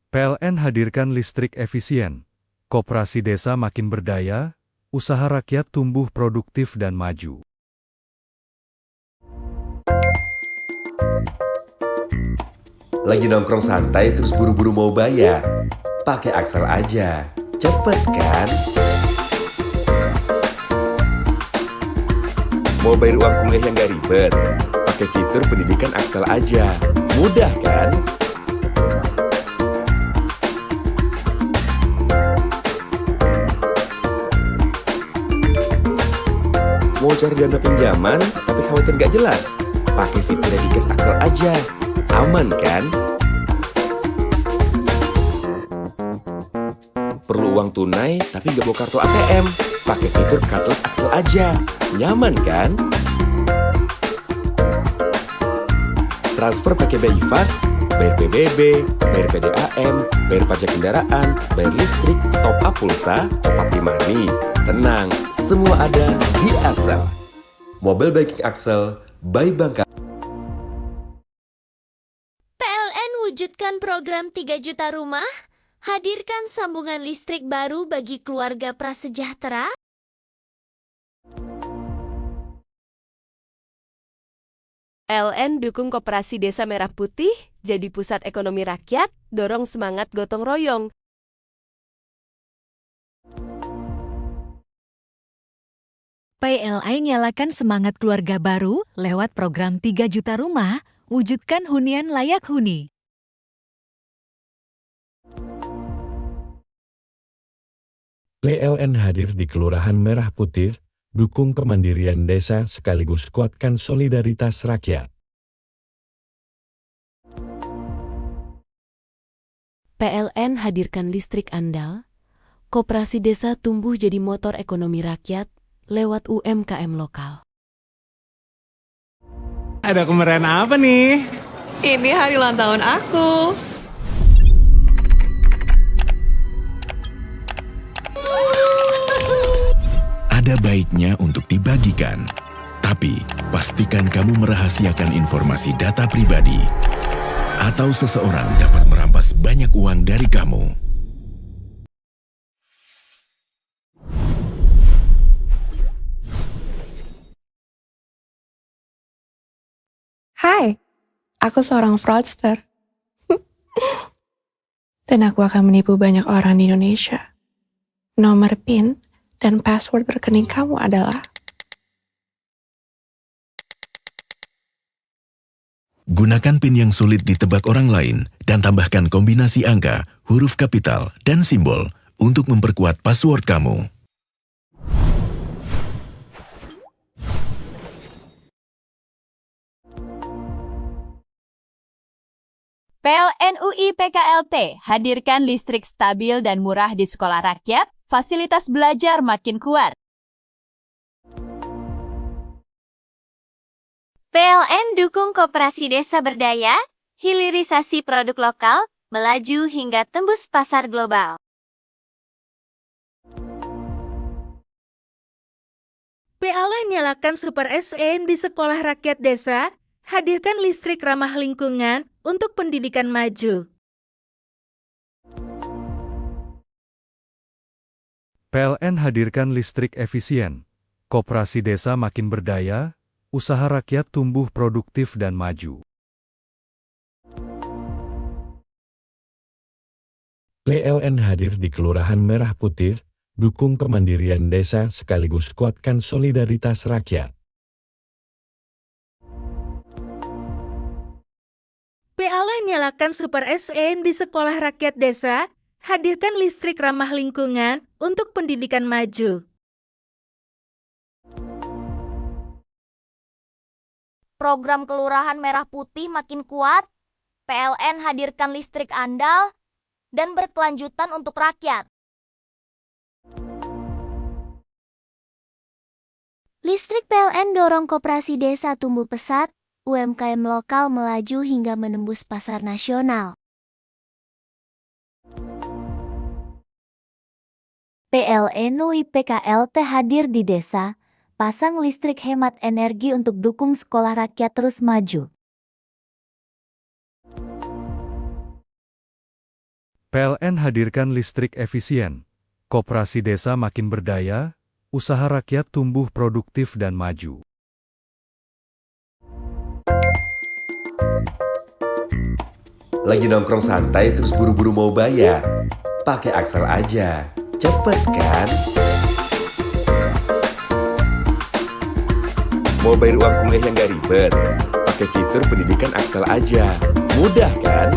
Speaker 4: PLN hadirkan listrik efisien, koperasi desa makin berdaya, usaha rakyat tumbuh produktif dan maju.
Speaker 5: Lagi nongkrong santai terus buru-buru mau bayar? Pakai Axel aja, cepet kan? Mau bayar uang kuliah yang gak ribet? Pakai fitur pendidikan Axel aja, mudah kan? Mau cari dana pinjaman tapi khawatir gak jelas? Pakai fitur Dedicast Axel aja, aman kan? Perlu uang tunai tapi gak bawa kartu ATM? Pakai fitur Cardless Axel aja, nyaman kan? Transfer pakai BI Fast, bayar PBB, bayar PDAM, bayar pajak kendaraan, bayar listrik, top up pulsa, top up e-money. Tenang, semua ada di Axel. Mobile banking Axel, by Bank.
Speaker 13: PLN wujudkan program 3 juta rumah, hadirkan sambungan listrik baru bagi keluarga prasejahtera.
Speaker 14: PLN dukung Koperasi Desa Merah Putih, jadi pusat ekonomi rakyat, dorong semangat gotong royong.
Speaker 7: PLN nyalakan semangat keluarga baru lewat program 3 juta rumah, wujudkan hunian layak huni.
Speaker 8: PLN hadir di Kelurahan Merah Putih, dukung kemandirian desa sekaligus kuatkan solidaritas rakyat.
Speaker 6: PLN hadirkan listrik andal, koperasi desa tumbuh jadi motor ekonomi rakyat lewat UMKM lokal.
Speaker 9: Ada kemeriahan apa nih?
Speaker 15: Ini hari ulang tahun aku.
Speaker 11: Ada baiknya untuk dibagikan, tapi pastikan kamu merahasiakan informasi data pribadi, atau seseorang dapat merampas banyak uang dari kamu.
Speaker 10: Hai, aku seorang fraudster. Dan aku akan menipu banyak orang di Indonesia. Nomor PIN dan password rekening kamu adalah...
Speaker 11: Gunakan PIN yang sulit ditebak orang lain dan tambahkan kombinasi angka, huruf kapital, dan simbol untuk memperkuat password kamu.
Speaker 12: PLN UIPKLT hadirkan listrik stabil dan murah di sekolah rakyat, fasilitas belajar makin kuat.
Speaker 2: PLN dukung koperasi desa berdaya, hilirisasi produk lokal, melaju hingga tembus pasar global.
Speaker 1: PLN nyalakan Super SN di sekolah rakyat desa, hadirkan listrik ramah lingkungan untuk pendidikan maju.
Speaker 4: PLN hadirkan listrik efisien, koperasi desa makin berdaya, usaha rakyat tumbuh produktif dan maju.
Speaker 8: PLN hadir di Kelurahan Merah Putih, dukung kemandirian desa sekaligus kuatkan solidaritas rakyat.
Speaker 1: PLN nyalakan Super SN di sekolah rakyat desa, hadirkan listrik ramah lingkungan untuk pendidikan maju.
Speaker 2: Program Kelurahan Merah Putih makin kuat, PLN hadirkan listrik andal, dan berkelanjutan untuk rakyat.
Speaker 3: Listrik PLN dorong koperasi desa tumbuh pesat, UMKM lokal melaju hingga menembus pasar nasional. PLN UIPKLT hadir di desa, pasang listrik hemat energi untuk dukung sekolah rakyat terus maju.
Speaker 4: PLN hadirkan listrik efisien, koperasi desa makin berdaya, usaha rakyat tumbuh produktif dan maju.
Speaker 5: Lagi nongkrong santai terus buru-buru mau bayar? Pakai Axel aja, cepet kan? Mau bayar uang kuliah yang gak ribet? Pakai fitur pendidikan Axel aja, mudah kan?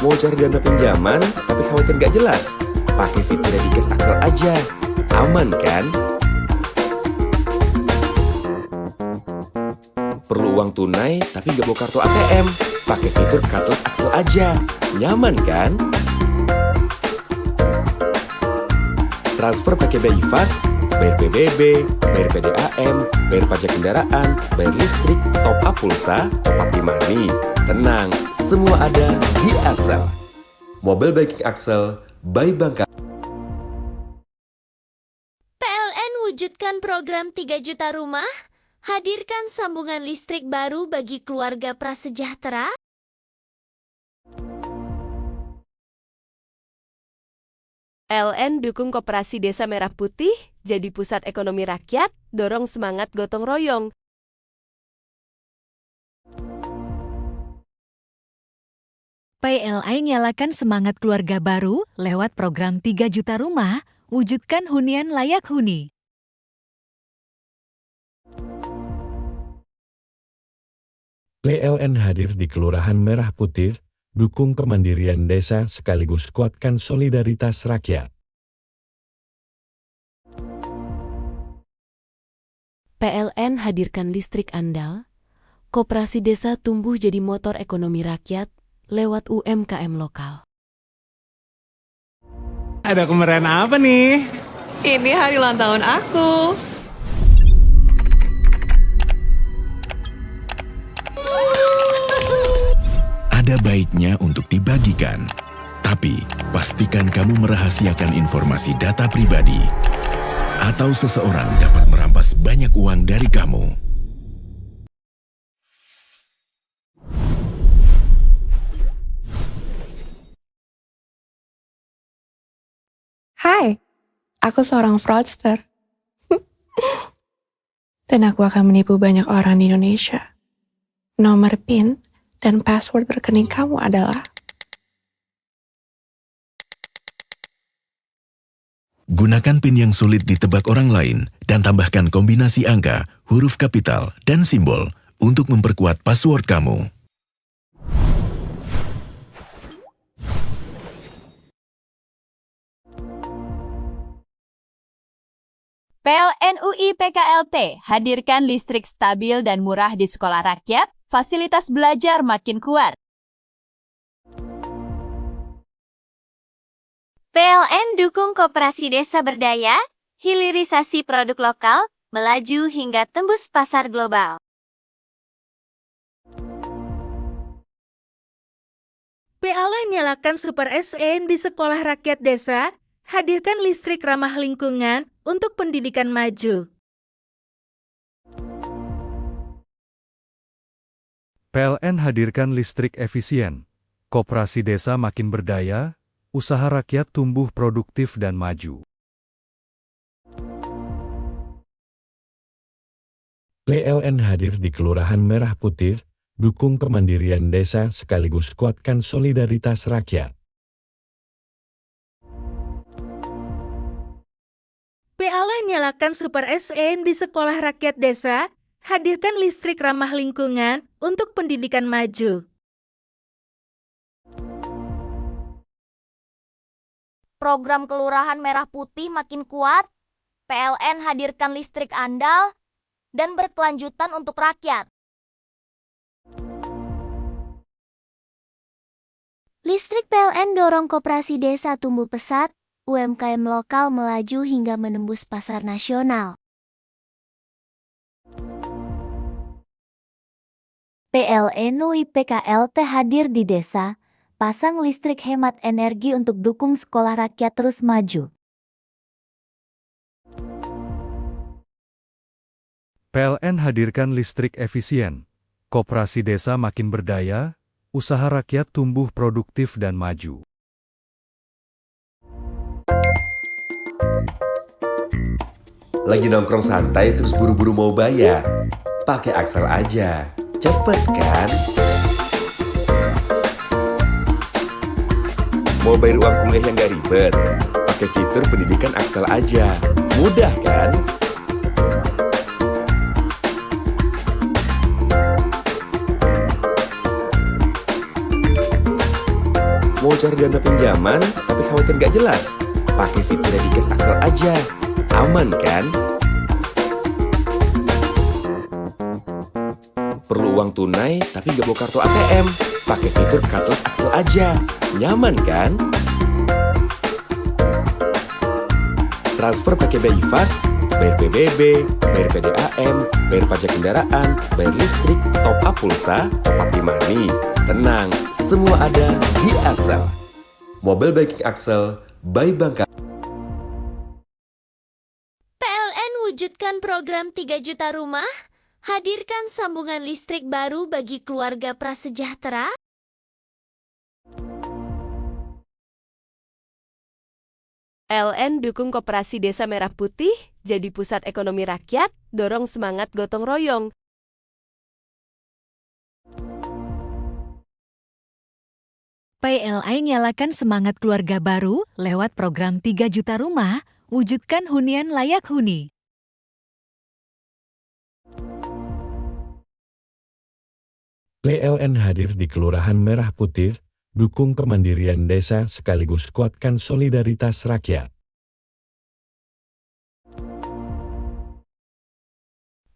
Speaker 5: Mau cari dana pinjaman tapi khawatir gak jelas? Pakai fitur Dedicast Axel aja, aman kan? Perlu uang tunai tapi gak bawa kartu ATM? Pakai fitur Cardless Axel aja, nyaman kan? Transfer pakai BI Fast, bayar PBB, bayar PDAM, bayar pajak kendaraan, bayar listrik, top up pulsa, top up e-money. Tenang, semua ada di Axel. Mobile banking Axel, by Bank.
Speaker 13: PLN wujudkan program 3 juta rumah, hadirkan sambungan listrik baru bagi keluarga prasejahtera.
Speaker 14: PLN dukung Koperasi Desa Merah Putih, jadi pusat ekonomi rakyat, dorong semangat gotong royong.
Speaker 7: PLN nyalakan semangat keluarga baru lewat program 3 juta rumah, wujudkan hunian layak huni.
Speaker 8: PLN hadir di Kelurahan Merah Putih, dukung kemandirian desa sekaligus kuatkan solidaritas rakyat.
Speaker 6: PLN hadirkan listrik andal, koperasi desa tumbuh jadi motor ekonomi rakyat lewat UMKM lokal.
Speaker 9: Ada kemeriahan apa nih?
Speaker 15: Ini hari ulang tahun aku.
Speaker 11: Ada baiknya untuk dibagikan, tapi pastikan kamu merahasiakan informasi data pribadi, atau seseorang dapat merampas banyak uang dari kamu.
Speaker 10: Hai, aku seorang fraudster. Dan aku akan menipu banyak orang di Indonesia. Nomor PIN dan password rekening kamu adalah...
Speaker 11: Gunakan PIN yang sulit ditebak orang lain dan tambahkan kombinasi angka, huruf kapital, dan simbol untuk memperkuat password kamu.
Speaker 12: PLN UIPKLT hadirkan listrik stabil dan murah di sekolah rakyat, fasilitas belajar makin kuat.
Speaker 2: PLN dukung koperasi desa berdaya, hilirisasi produk lokal, melaju hingga tembus pasar global.
Speaker 1: PLN nyalakan Super SN di sekolah rakyat desa, hadirkan listrik ramah lingkungan untuk pendidikan maju.
Speaker 4: PLN hadirkan listrik efisien, koperasi desa makin berdaya, usaha rakyat tumbuh produktif dan maju.
Speaker 8: PLN hadir di Kelurahan Merah Putih, dukung kemandirian desa sekaligus kuatkan solidaritas rakyat.
Speaker 1: PLN nyalakan Super SN di sekolah rakyat desa, hadirkan listrik ramah lingkungan untuk pendidikan maju.
Speaker 2: Program Kelurahan Merah Putih makin kuat, PLN hadirkan listrik andal, dan berkelanjutan untuk rakyat.
Speaker 3: Listrik PLN dorong koperasi desa tumbuh pesat, UMKM lokal melaju hingga menembus pasar nasional. PLN UIPKLT hadir di desa, pasang listrik hemat energi untuk dukung sekolah rakyat terus maju.
Speaker 4: PLN hadirkan listrik efisien, koperasi desa makin berdaya, usaha rakyat tumbuh produktif dan maju.
Speaker 5: Lagi nongkrong santai terus buru-buru mau bayar? Pakai Axel aja, cepet kan? Mau bayar uang kuliah yang gak ribet? Pakai fitur pendidikan Axel aja, mudah kan? Mau cari dana pinjaman tapi khawatir gak jelas? Pakai fitur Dedicast Axel aja, aman kan? Perlu uang tunai tapi gak bawa kartu ATM? Pakai fitur Cardless Axel aja, nyaman kan? Transfer pakai BI Fast, bayar PBB, bayar PDAM, bayar pajak kendaraan, bayar listrik, top up pulsa, top up e-money. Tenang, semua ada di Axel. Mobile banking Axel, by Bank.
Speaker 13: PLN wujudkan program 3 juta rumah, hadirkan sambungan listrik baru bagi keluarga prasejahtera.
Speaker 14: PLN dukung Koperasi Desa Merah Putih, jadi pusat ekonomi rakyat, dorong semangat gotong royong.
Speaker 7: PLN nyalakan semangat keluarga baru lewat program 3 juta rumah, wujudkan hunian layak huni.
Speaker 8: PLN hadir di Kelurahan Merah Putih, dukung kemandirian desa sekaligus kuatkan solidaritas rakyat.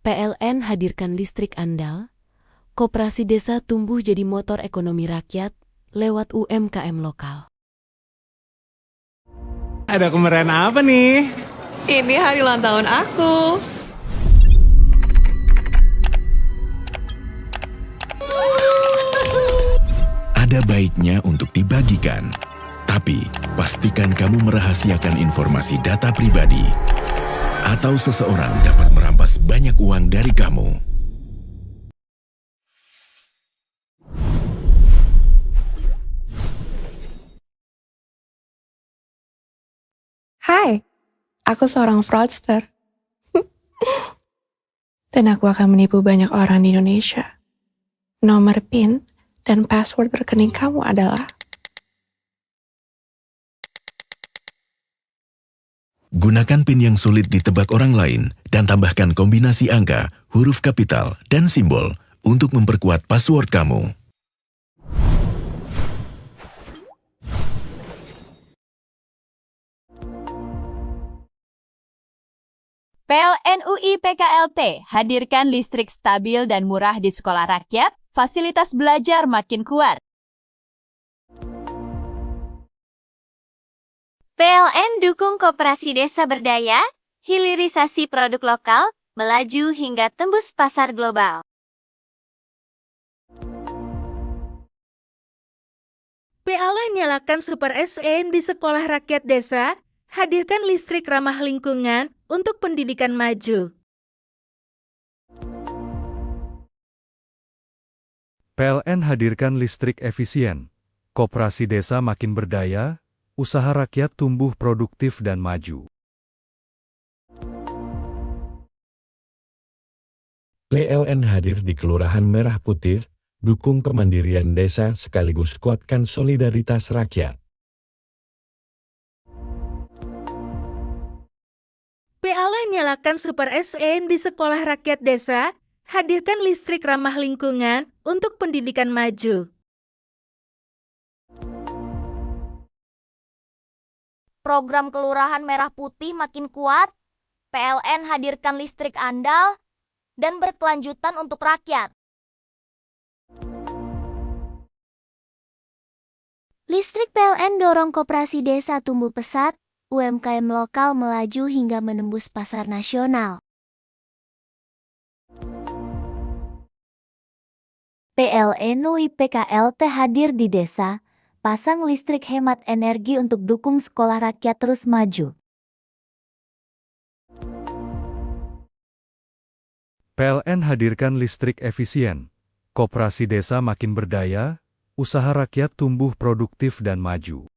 Speaker 6: PLN hadirkan listrik andal, koperasi desa tumbuh jadi motor ekonomi rakyat lewat UMKM lokal.
Speaker 9: Ada kemeriahan apa nih?
Speaker 15: Ini hari ulang tahun aku.
Speaker 11: Ada baiknya untuk dibagikan, tapi pastikan kamu merahasiakan informasi data pribadi, atau seseorang dapat merampas banyak uang dari kamu.
Speaker 10: Hai, aku seorang fraudster. Dan aku akan menipu banyak orang di Indonesia. Nomor PIN dan password rekening kamu adalah...
Speaker 11: Gunakan PIN yang sulit ditebak orang lain dan tambahkan kombinasi angka, huruf kapital, dan simbol untuk memperkuat password kamu.
Speaker 12: PLN UIPKLT hadirkan listrik stabil dan murah di sekolah rakyat, fasilitas belajar makin kuat.
Speaker 2: PLN dukung koperasi desa berdaya, hilirisasi produk lokal, melaju hingga tembus pasar global.
Speaker 1: PLN nyalakan Super SN di sekolah rakyat desa, hadirkan listrik ramah lingkungan untuk pendidikan maju.
Speaker 4: PLN hadirkan listrik efisien, koperasi desa makin berdaya, usaha rakyat tumbuh produktif dan maju.
Speaker 8: PLN hadir di Kelurahan Merah Putih, dukung kemandirian desa sekaligus kuatkan solidaritas rakyat.
Speaker 1: PLN nyalakan Super SN di sekolah rakyat desa, hadirkan listrik ramah lingkungan untuk pendidikan maju.
Speaker 2: Program Kelurahan Merah Putih makin kuat, PLN hadirkan listrik andal, dan berkelanjutan untuk rakyat.
Speaker 3: Listrik PLN dorong koperasi desa tumbuh pesat, UMKM lokal melaju hingga menembus pasar nasional. PLN UIPKLT hadir di desa, pasang listrik hemat energi untuk dukung sekolah rakyat terus maju.
Speaker 4: PLN hadirkan listrik efisien, koperasi desa makin berdaya, usaha rakyat tumbuh produktif dan maju.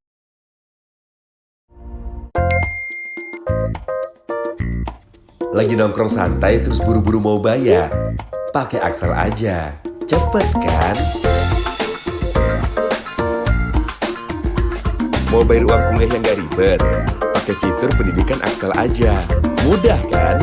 Speaker 5: Lagi nongkrong santai terus buru-buru mau bayar? Pakai Axel aja, cepet kan? Mau bayar uang kuliah yang gak ribet? Pakai fitur pendidikan Axel aja, mudah kan?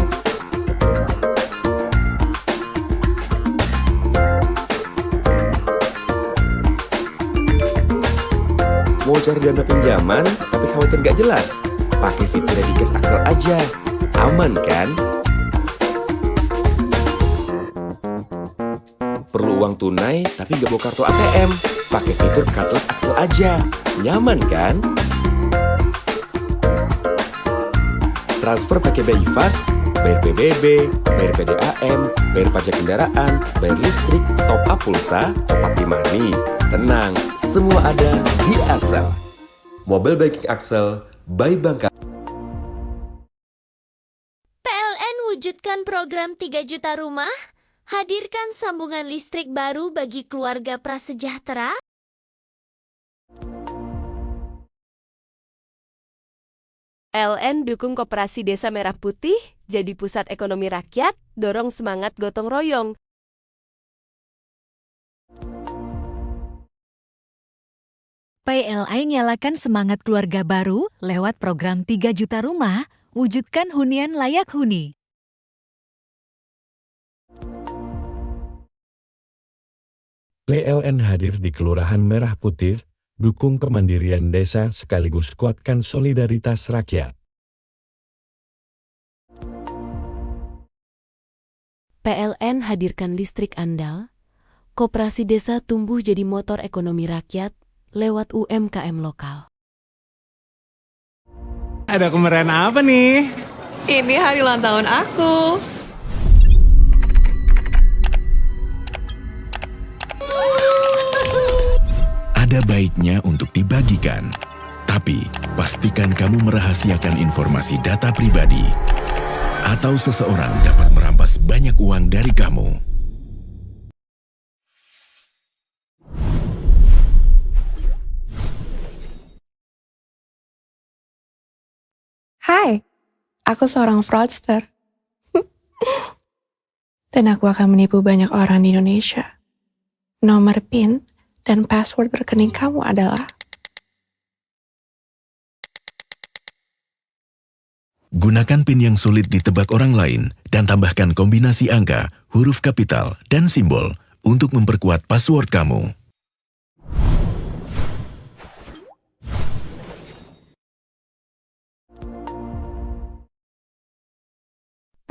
Speaker 5: Mau cari dana pinjaman tapi khawatir gak jelas? Pakai fitur Dedicast Axel aja, aman kan? Perlu uang tunai tapi gak bawa kartu ATM? Pakai fitur Cardless Axel aja, nyaman kan? Transfer pakai BI Fast, bayar PBB, bayar PDAM, bayar pajak kendaraan, bayar listrik, top up pulsa, top up e-money. Tenang, semua ada di Axel. Mobile banking Axel, by Bank.
Speaker 13: PLN wujudkan program 3 juta rumah, hadirkan sambungan listrik baru bagi keluarga prasejahtera.
Speaker 14: PLN dukung Koperasi Desa Merah Putih, jadi pusat ekonomi rakyat, dorong semangat gotong royong.
Speaker 7: PLN nyalakan semangat keluarga baru lewat program 3 juta rumah, wujudkan hunian layak huni.
Speaker 8: PLN hadir di Kelurahan Merah Putih, dukung kemandirian desa sekaligus kuatkan solidaritas rakyat.
Speaker 6: PLN hadirkan listrik andal, koperasi desa tumbuh jadi motor ekonomi rakyat lewat UMKM lokal.
Speaker 9: Ada kemeriahan apa nih?
Speaker 15: Ini hari ulang tahun aku.
Speaker 11: Ada baiknya untuk dibagikan, tapi pastikan kamu merahasiakan informasi data pribadi, atau seseorang dapat merampas banyak uang dari kamu.
Speaker 10: Hai, aku seorang fraudster. Dan aku akan menipu banyak orang di Indonesia. Nomor PIN dan password rekening kamu adalah...
Speaker 11: Gunakan PIN yang sulit ditebak orang lain dan tambahkan kombinasi angka, huruf kapital, dan simbol untuk memperkuat password kamu.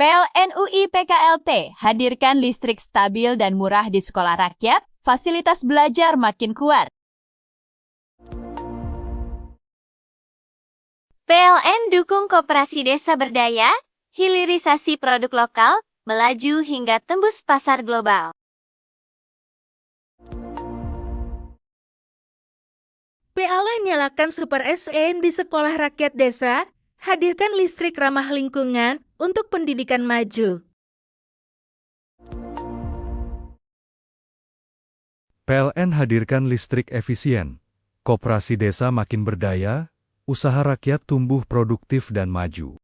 Speaker 12: PLN UIPKLT hadirkan listrik stabil dan murah di sekolah rakyat, fasilitas belajar makin kuat.
Speaker 2: PLN dukung koperasi desa berdaya, hilirisasi produk lokal, melaju hingga tembus pasar global.
Speaker 1: PLN nyalakan Super SN di sekolah rakyat desa, hadirkan listrik ramah lingkungan untuk pendidikan maju.
Speaker 4: PLN hadirkan listrik efisien, koperasi desa makin berdaya, usaha rakyat tumbuh produktif dan maju.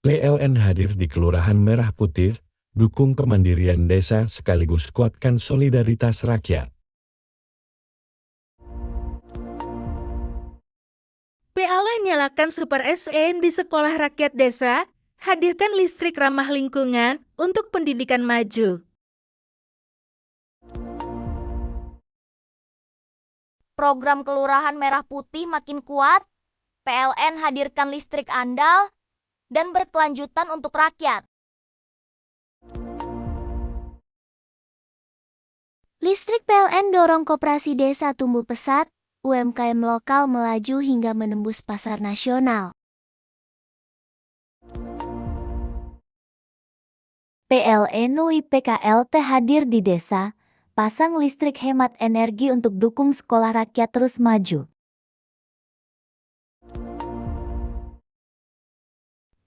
Speaker 8: PLN hadir di Kelurahan Merah Putih, dukung kemandirian desa sekaligus kuatkan solidaritas rakyat.
Speaker 1: PLN nyalakan Super SN di sekolah rakyat desa, hadirkan listrik ramah lingkungan untuk pendidikan maju.
Speaker 2: Program Kelurahan Merah Putih makin kuat, PLN hadirkan listrik andal, dan berkelanjutan untuk rakyat.
Speaker 3: Listrik PLN dorong koperasi desa tumbuh pesat, UMKM lokal melaju hingga menembus pasar nasional. PLN UIPKLT hadir di desa, pasang listrik hemat energi untuk dukung sekolah rakyat terus maju.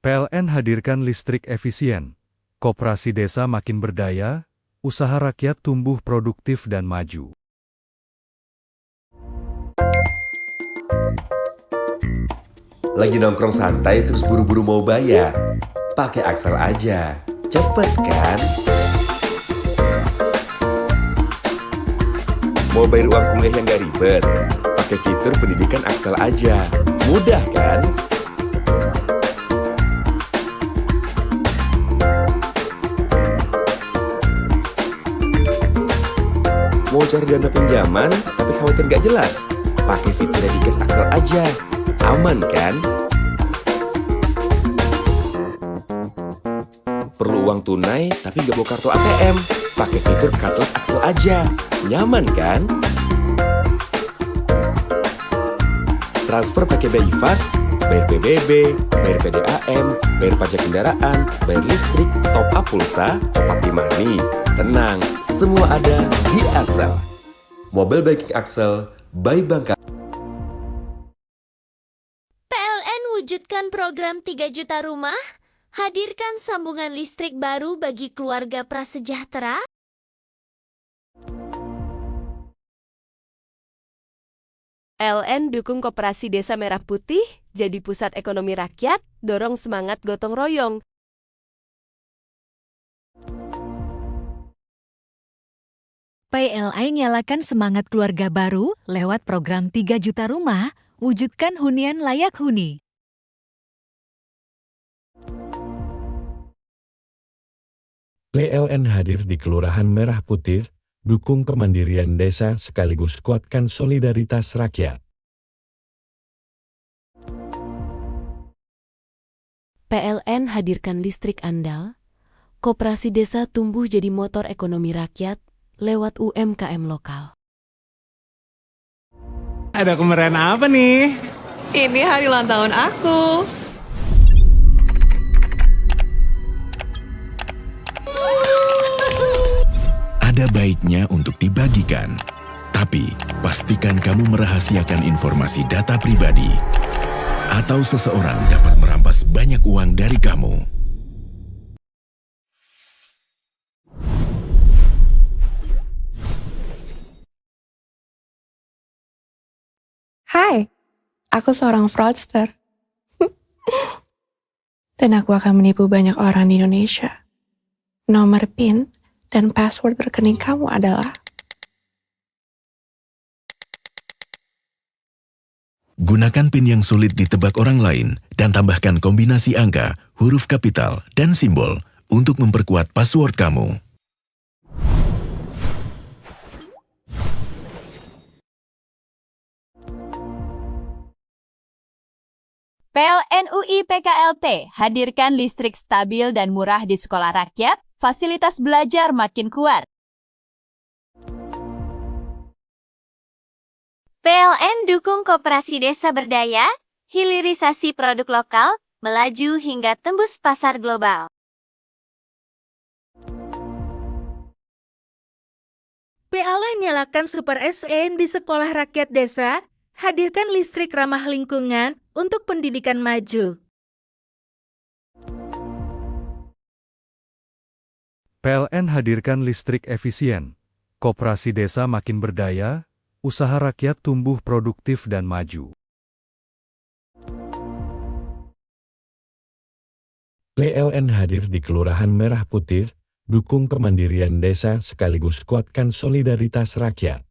Speaker 4: PLN hadirkan listrik efisien, koperasi desa makin berdaya, usaha rakyat tumbuh produktif dan maju.
Speaker 5: Lagi nongkrong santai terus buru-buru mau bayar? Pakai Axel aja, cepet kan? Mau bayar uang kuliah yang gak ribet? Pakai fitur pendidikan Axel aja, mudah kan? Mau cari dana pinjaman tapi khawatir gak jelas? Pakai fitur Dedicast Axel aja, aman kan? Perlu uang tunai tapi gak bawa kartu ATM? Pakai fitur Cardless Axel aja, nyaman kan? Transfer pakai BI Fast, bayar PBB, bayar PDAM, bayar pajak kendaraan, bayar listrik, top up pulsa, top up e-money. Tenang, semua ada di Axel. Mobile banking Axel, by Bank.
Speaker 13: PLN wujudkan program 3 juta rumah, hadirkan sambungan listrik baru bagi keluarga prasejahtera.
Speaker 14: PLN dukung Koperasi Desa Merah Putih, jadi pusat ekonomi rakyat, dorong semangat gotong royong.
Speaker 7: PLN nyalakan semangat keluarga baru lewat program 3 juta rumah, wujudkan hunian layak huni.
Speaker 8: PLN hadir di Kelurahan Merah Putih, dukung kemandirian desa sekaligus kuatkan solidaritas rakyat.
Speaker 6: PLN hadirkan listrik andal, koperasi desa tumbuh jadi motor ekonomi rakyat lewat UMKM lokal.
Speaker 9: Ada kemeriahan apa nih?
Speaker 15: Ini hari ulang tahun aku.
Speaker 11: Ada baiknya untuk dibagikan, tapi pastikan kamu merahasiakan informasi data pribadi, atau seseorang dapat merampas banyak uang dari kamu.
Speaker 10: Hai, aku seorang fraudster. Dan aku akan menipu banyak orang di Indonesia. Nomor PIN dan password rekening kamu adalah...
Speaker 11: Gunakan PIN yang sulit ditebak orang lain dan tambahkan kombinasi angka, huruf kapital, dan simbol untuk memperkuat password kamu.
Speaker 12: PLN UIPKLT hadirkan listrik stabil dan murah di sekolah rakyat, fasilitas belajar makin kuat.
Speaker 2: PLN dukung koperasi desa berdaya, hilirisasi produk lokal, melaju hingga tembus pasar global.
Speaker 1: PLN nyalakan Super SN di sekolah rakyat desa, hadirkan listrik ramah lingkungan untuk pendidikan maju.
Speaker 4: PLN hadirkan listrik efisien, koperasi desa makin berdaya, usaha rakyat tumbuh produktif dan maju.
Speaker 8: PLN hadir di Kelurahan Merah Putih, dukung kemandirian desa sekaligus kuatkan solidaritas rakyat.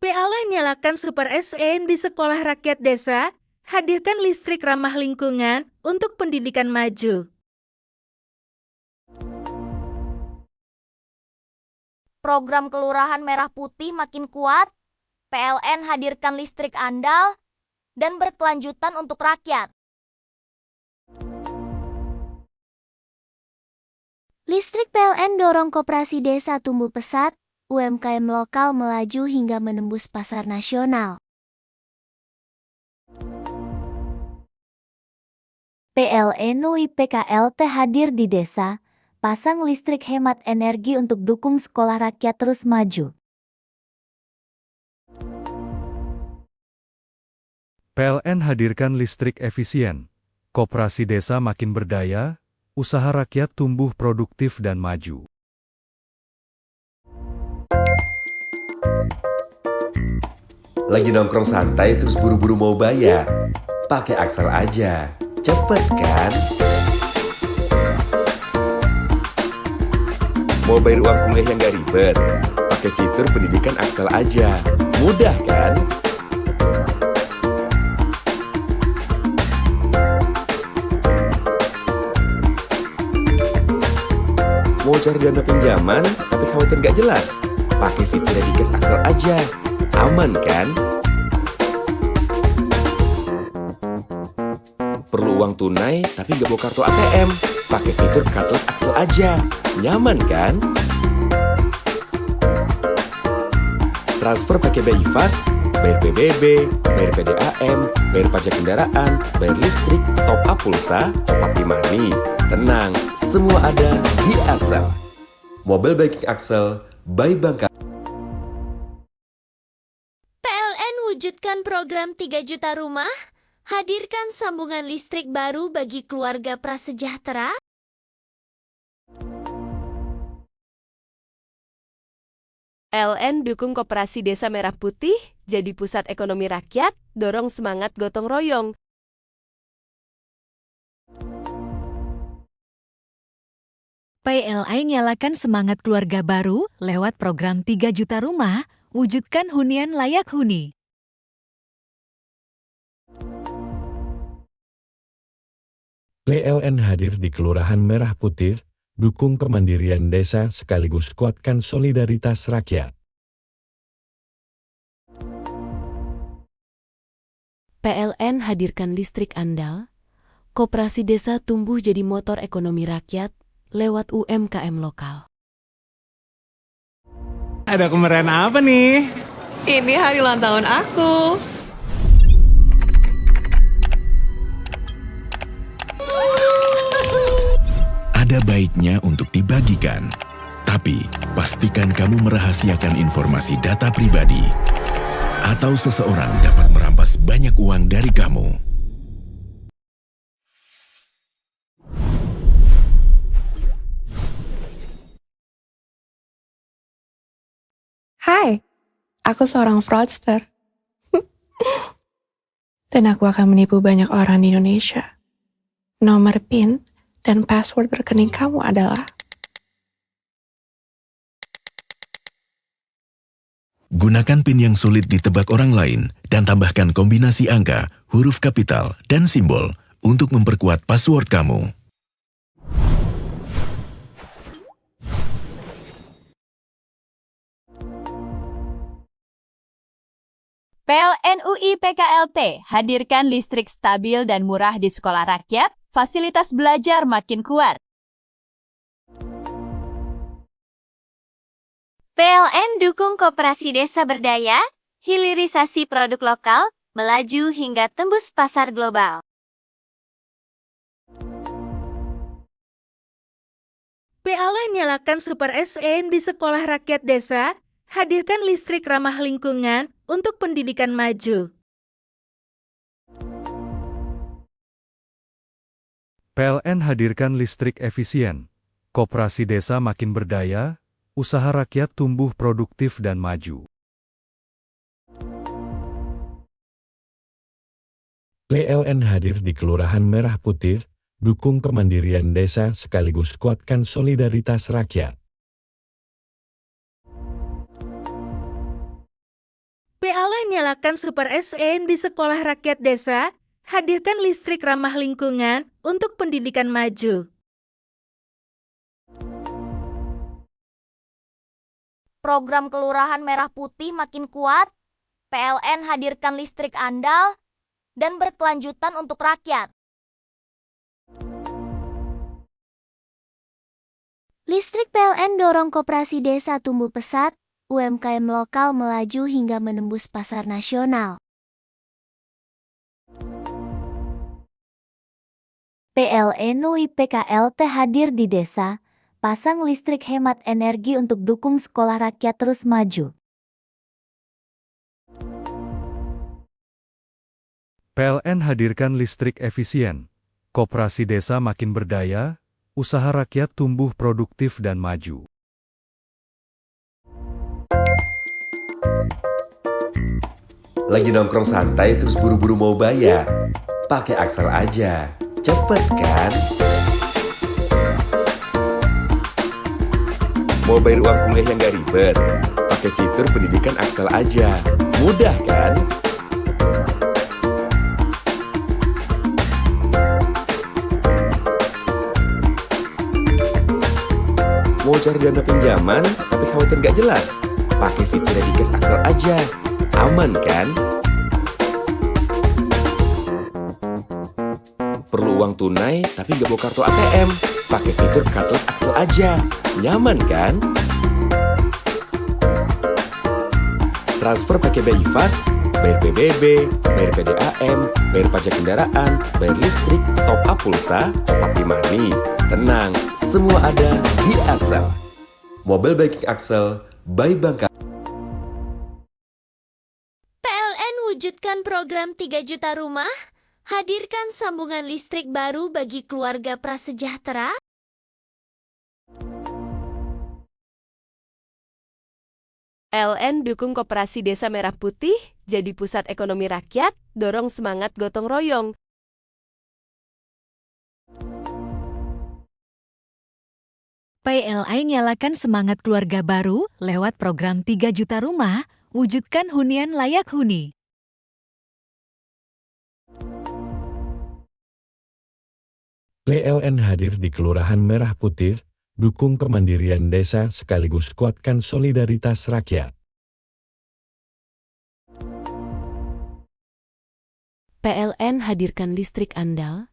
Speaker 1: PLN nyalakan Super SN di sekolah rakyat desa, hadirkan listrik ramah lingkungan untuk pendidikan maju.
Speaker 2: Program Kelurahan Merah Putih makin kuat, PLN hadirkan listrik andal, dan berkelanjutan untuk rakyat.
Speaker 3: Listrik PLN dorong koperasi desa tumbuh pesat, UMKM lokal melaju hingga menembus pasar nasional. PLN UIPKLT hadir di desa, pasang listrik hemat energi untuk dukung sekolah rakyat terus maju.
Speaker 4: PLN hadirkan listrik efisien, koperasi desa makin berdaya, usaha rakyat tumbuh produktif dan maju.
Speaker 5: Lagi nongkrong santai terus buru-buru mau bayar? Pakai Axel aja, cepet kan? Mau bayar uang kuliah yang gak ribet? Pakai fitur pendidikan Axel aja, mudah kan? Mau cari dana pinjaman, tapi khawatir gak jelas? Pakai fitur Dedicast Axel aja, aman kan? Perlu uang tunai, tapi gak bawa kartu ATM? Pakai fitur Cardless Axel aja, nyaman kan? Transfer pakai BI Fast, bayar PBB, bayar PDAM, bayar pajak kendaraan, bayar listrik, top up pulsa, top up e-money. Tenang, semua ada di Axel. Mobile banking Axel, by Bank.
Speaker 13: PLN wujudkan program 3 juta rumah, hadirkan sambungan listrik baru bagi keluarga prasejahtera.
Speaker 14: PLN dukung Koperasi Desa Merah Putih, jadi pusat ekonomi rakyat, dorong semangat gotong royong.
Speaker 7: PLN nyalakan semangat keluarga baru lewat program 3 juta rumah, wujudkan hunian layak huni.
Speaker 8: PLN hadir di Kelurahan Merah Putih, dukung kemandirian desa sekaligus kuatkan solidaritas rakyat.
Speaker 6: PLN hadirkan listrik andal, koperasi desa tumbuh jadi motor ekonomi rakyat lewat UMKM lokal.
Speaker 9: Ada kemeriahan apa nih?
Speaker 15: Ini hari ulang tahun aku.
Speaker 11: Ada baiknya untuk dibagikan, tapi pastikan kamu merahasiakan informasi data pribadi, atau seseorang dapat merampas banyak uang dari kamu.
Speaker 10: Hai, aku seorang fraudster. Dan aku akan menipu banyak orang di Indonesia. Nomor PIN dan password rekening kamu adalah...
Speaker 11: Gunakan PIN yang sulit ditebak orang lain dan tambahkan kombinasi angka, huruf kapital, dan simbol untuk memperkuat password kamu.
Speaker 12: PLN UIPKLT hadirkan listrik stabil dan murah di sekolah rakyat, fasilitas belajar makin kuat.
Speaker 2: PLN dukung koperasi desa berdaya, hilirisasi produk lokal, melaju hingga tembus pasar global.
Speaker 1: PLN nyalakan Super SN di sekolah rakyat desa, hadirkan listrik ramah lingkungan untuk pendidikan maju.
Speaker 4: PLN hadirkan listrik efisien, koperasi desa makin berdaya, usaha rakyat tumbuh produktif dan maju.
Speaker 8: PLN hadir di Kelurahan Merah Putih, dukung kemandirian desa sekaligus kuatkan solidaritas rakyat.
Speaker 1: PLN nyalakan Super SN di sekolah rakyat desa, hadirkan listrik ramah lingkungan untuk pendidikan maju.
Speaker 2: Program Kelurahan Merah Putih makin kuat, PLN hadirkan listrik andal, dan berkelanjutan untuk rakyat.
Speaker 3: Listrik PLN dorong koperasi desa tumbuh pesat, UMKM lokal melaju hingga menembus pasar nasional. PLN UIPKLT hadir di desa, pasang listrik hemat energi untuk dukung sekolah rakyat terus maju.
Speaker 4: PLN hadirkan listrik efisien, koperasi desa makin berdaya, usaha rakyat tumbuh produktif dan maju.
Speaker 5: Lagi nongkrong santai terus buru-buru mau bayar? Pakai Axel aja, cepet kan? Mau bayar uang kuliah yang gak ribet? Pakai fitur pendidikan Axel aja, mudah kan? Mau cari dana pinjaman tapi khawatir gak jelas? Pakai fitur Dedicast Axel aja, aman kan? Perlu uang tunai tapi gak bawa kartu ATM? Pakai fitur Cardless Axel aja, nyaman kan? Transfer pakai BI Fast, bayar PBB, bayar PDAM, bayar pajak kendaraan, bayar listrik, top up pulsa, top up e-money. Tenang, semua ada di Axel. Mobile banking Axel by Bank.
Speaker 13: PLN wujudkan program 3 juta rumah, hadirkan sambungan listrik baru bagi keluarga prasejahtera.
Speaker 14: PLN dukung Koperasi Desa Merah Putih jadi pusat ekonomi rakyat, dorong semangat gotong royong.
Speaker 7: PLN nyalakan semangat keluarga baru lewat program 3 juta rumah, wujudkan hunian layak huni.
Speaker 8: PLN hadir di Kelurahan Merah Putih, dukung kemandirian desa sekaligus kuatkan solidaritas rakyat.
Speaker 6: PLN hadirkan listrik andal,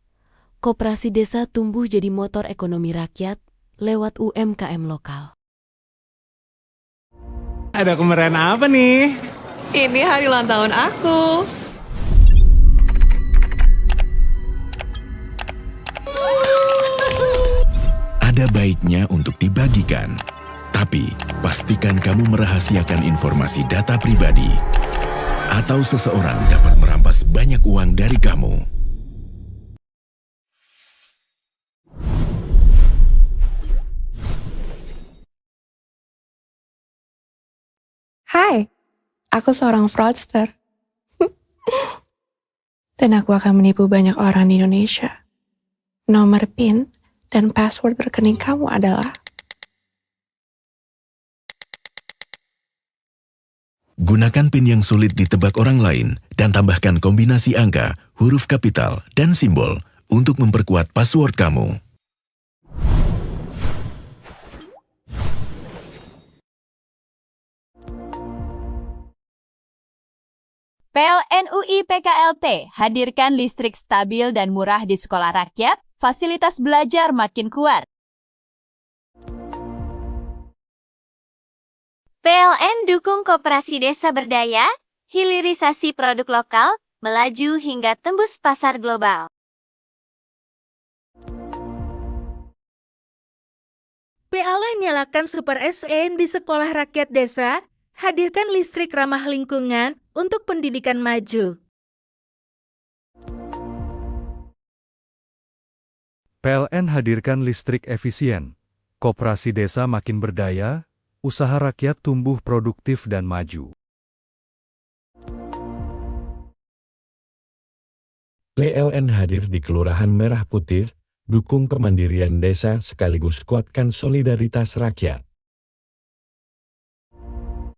Speaker 6: koperasi desa tumbuh jadi motor ekonomi rakyat lewat UMKM lokal.
Speaker 9: Ada kemeriahan apa nih?
Speaker 15: Ini hari ulang tahun aku.
Speaker 11: Ada baiknya untuk dibagikan. Tapi, pastikan kamu merahasiakan informasi data pribadi. Atau seseorang dapat merampas banyak uang dari kamu.
Speaker 10: Hai, aku seorang fraudster. Dan aku akan menipu banyak orang di Indonesia. Nomor PIN dan password rekening kamu adalah...
Speaker 11: Gunakan PIN yang sulit ditebak orang lain dan tambahkan kombinasi angka, huruf kapital, dan simbol untuk memperkuat password kamu.
Speaker 12: PLN UIPKLT hadirkan listrik stabil dan murah di sekolah rakyat, fasilitas belajar makin kuat.
Speaker 2: PLN dukung koperasi desa berdaya, hilirisasi produk lokal, melaju hingga tembus pasar global.
Speaker 1: PLN nyalakan Super SN di sekolah rakyat desa, hadirkan listrik ramah lingkungan untuk pendidikan maju.
Speaker 4: PLN hadirkan listrik efisien, koperasi desa makin berdaya, usaha rakyat tumbuh produktif dan maju.
Speaker 8: PLN hadir di Kelurahan Merah Putih, dukung kemandirian desa sekaligus kuatkan solidaritas rakyat.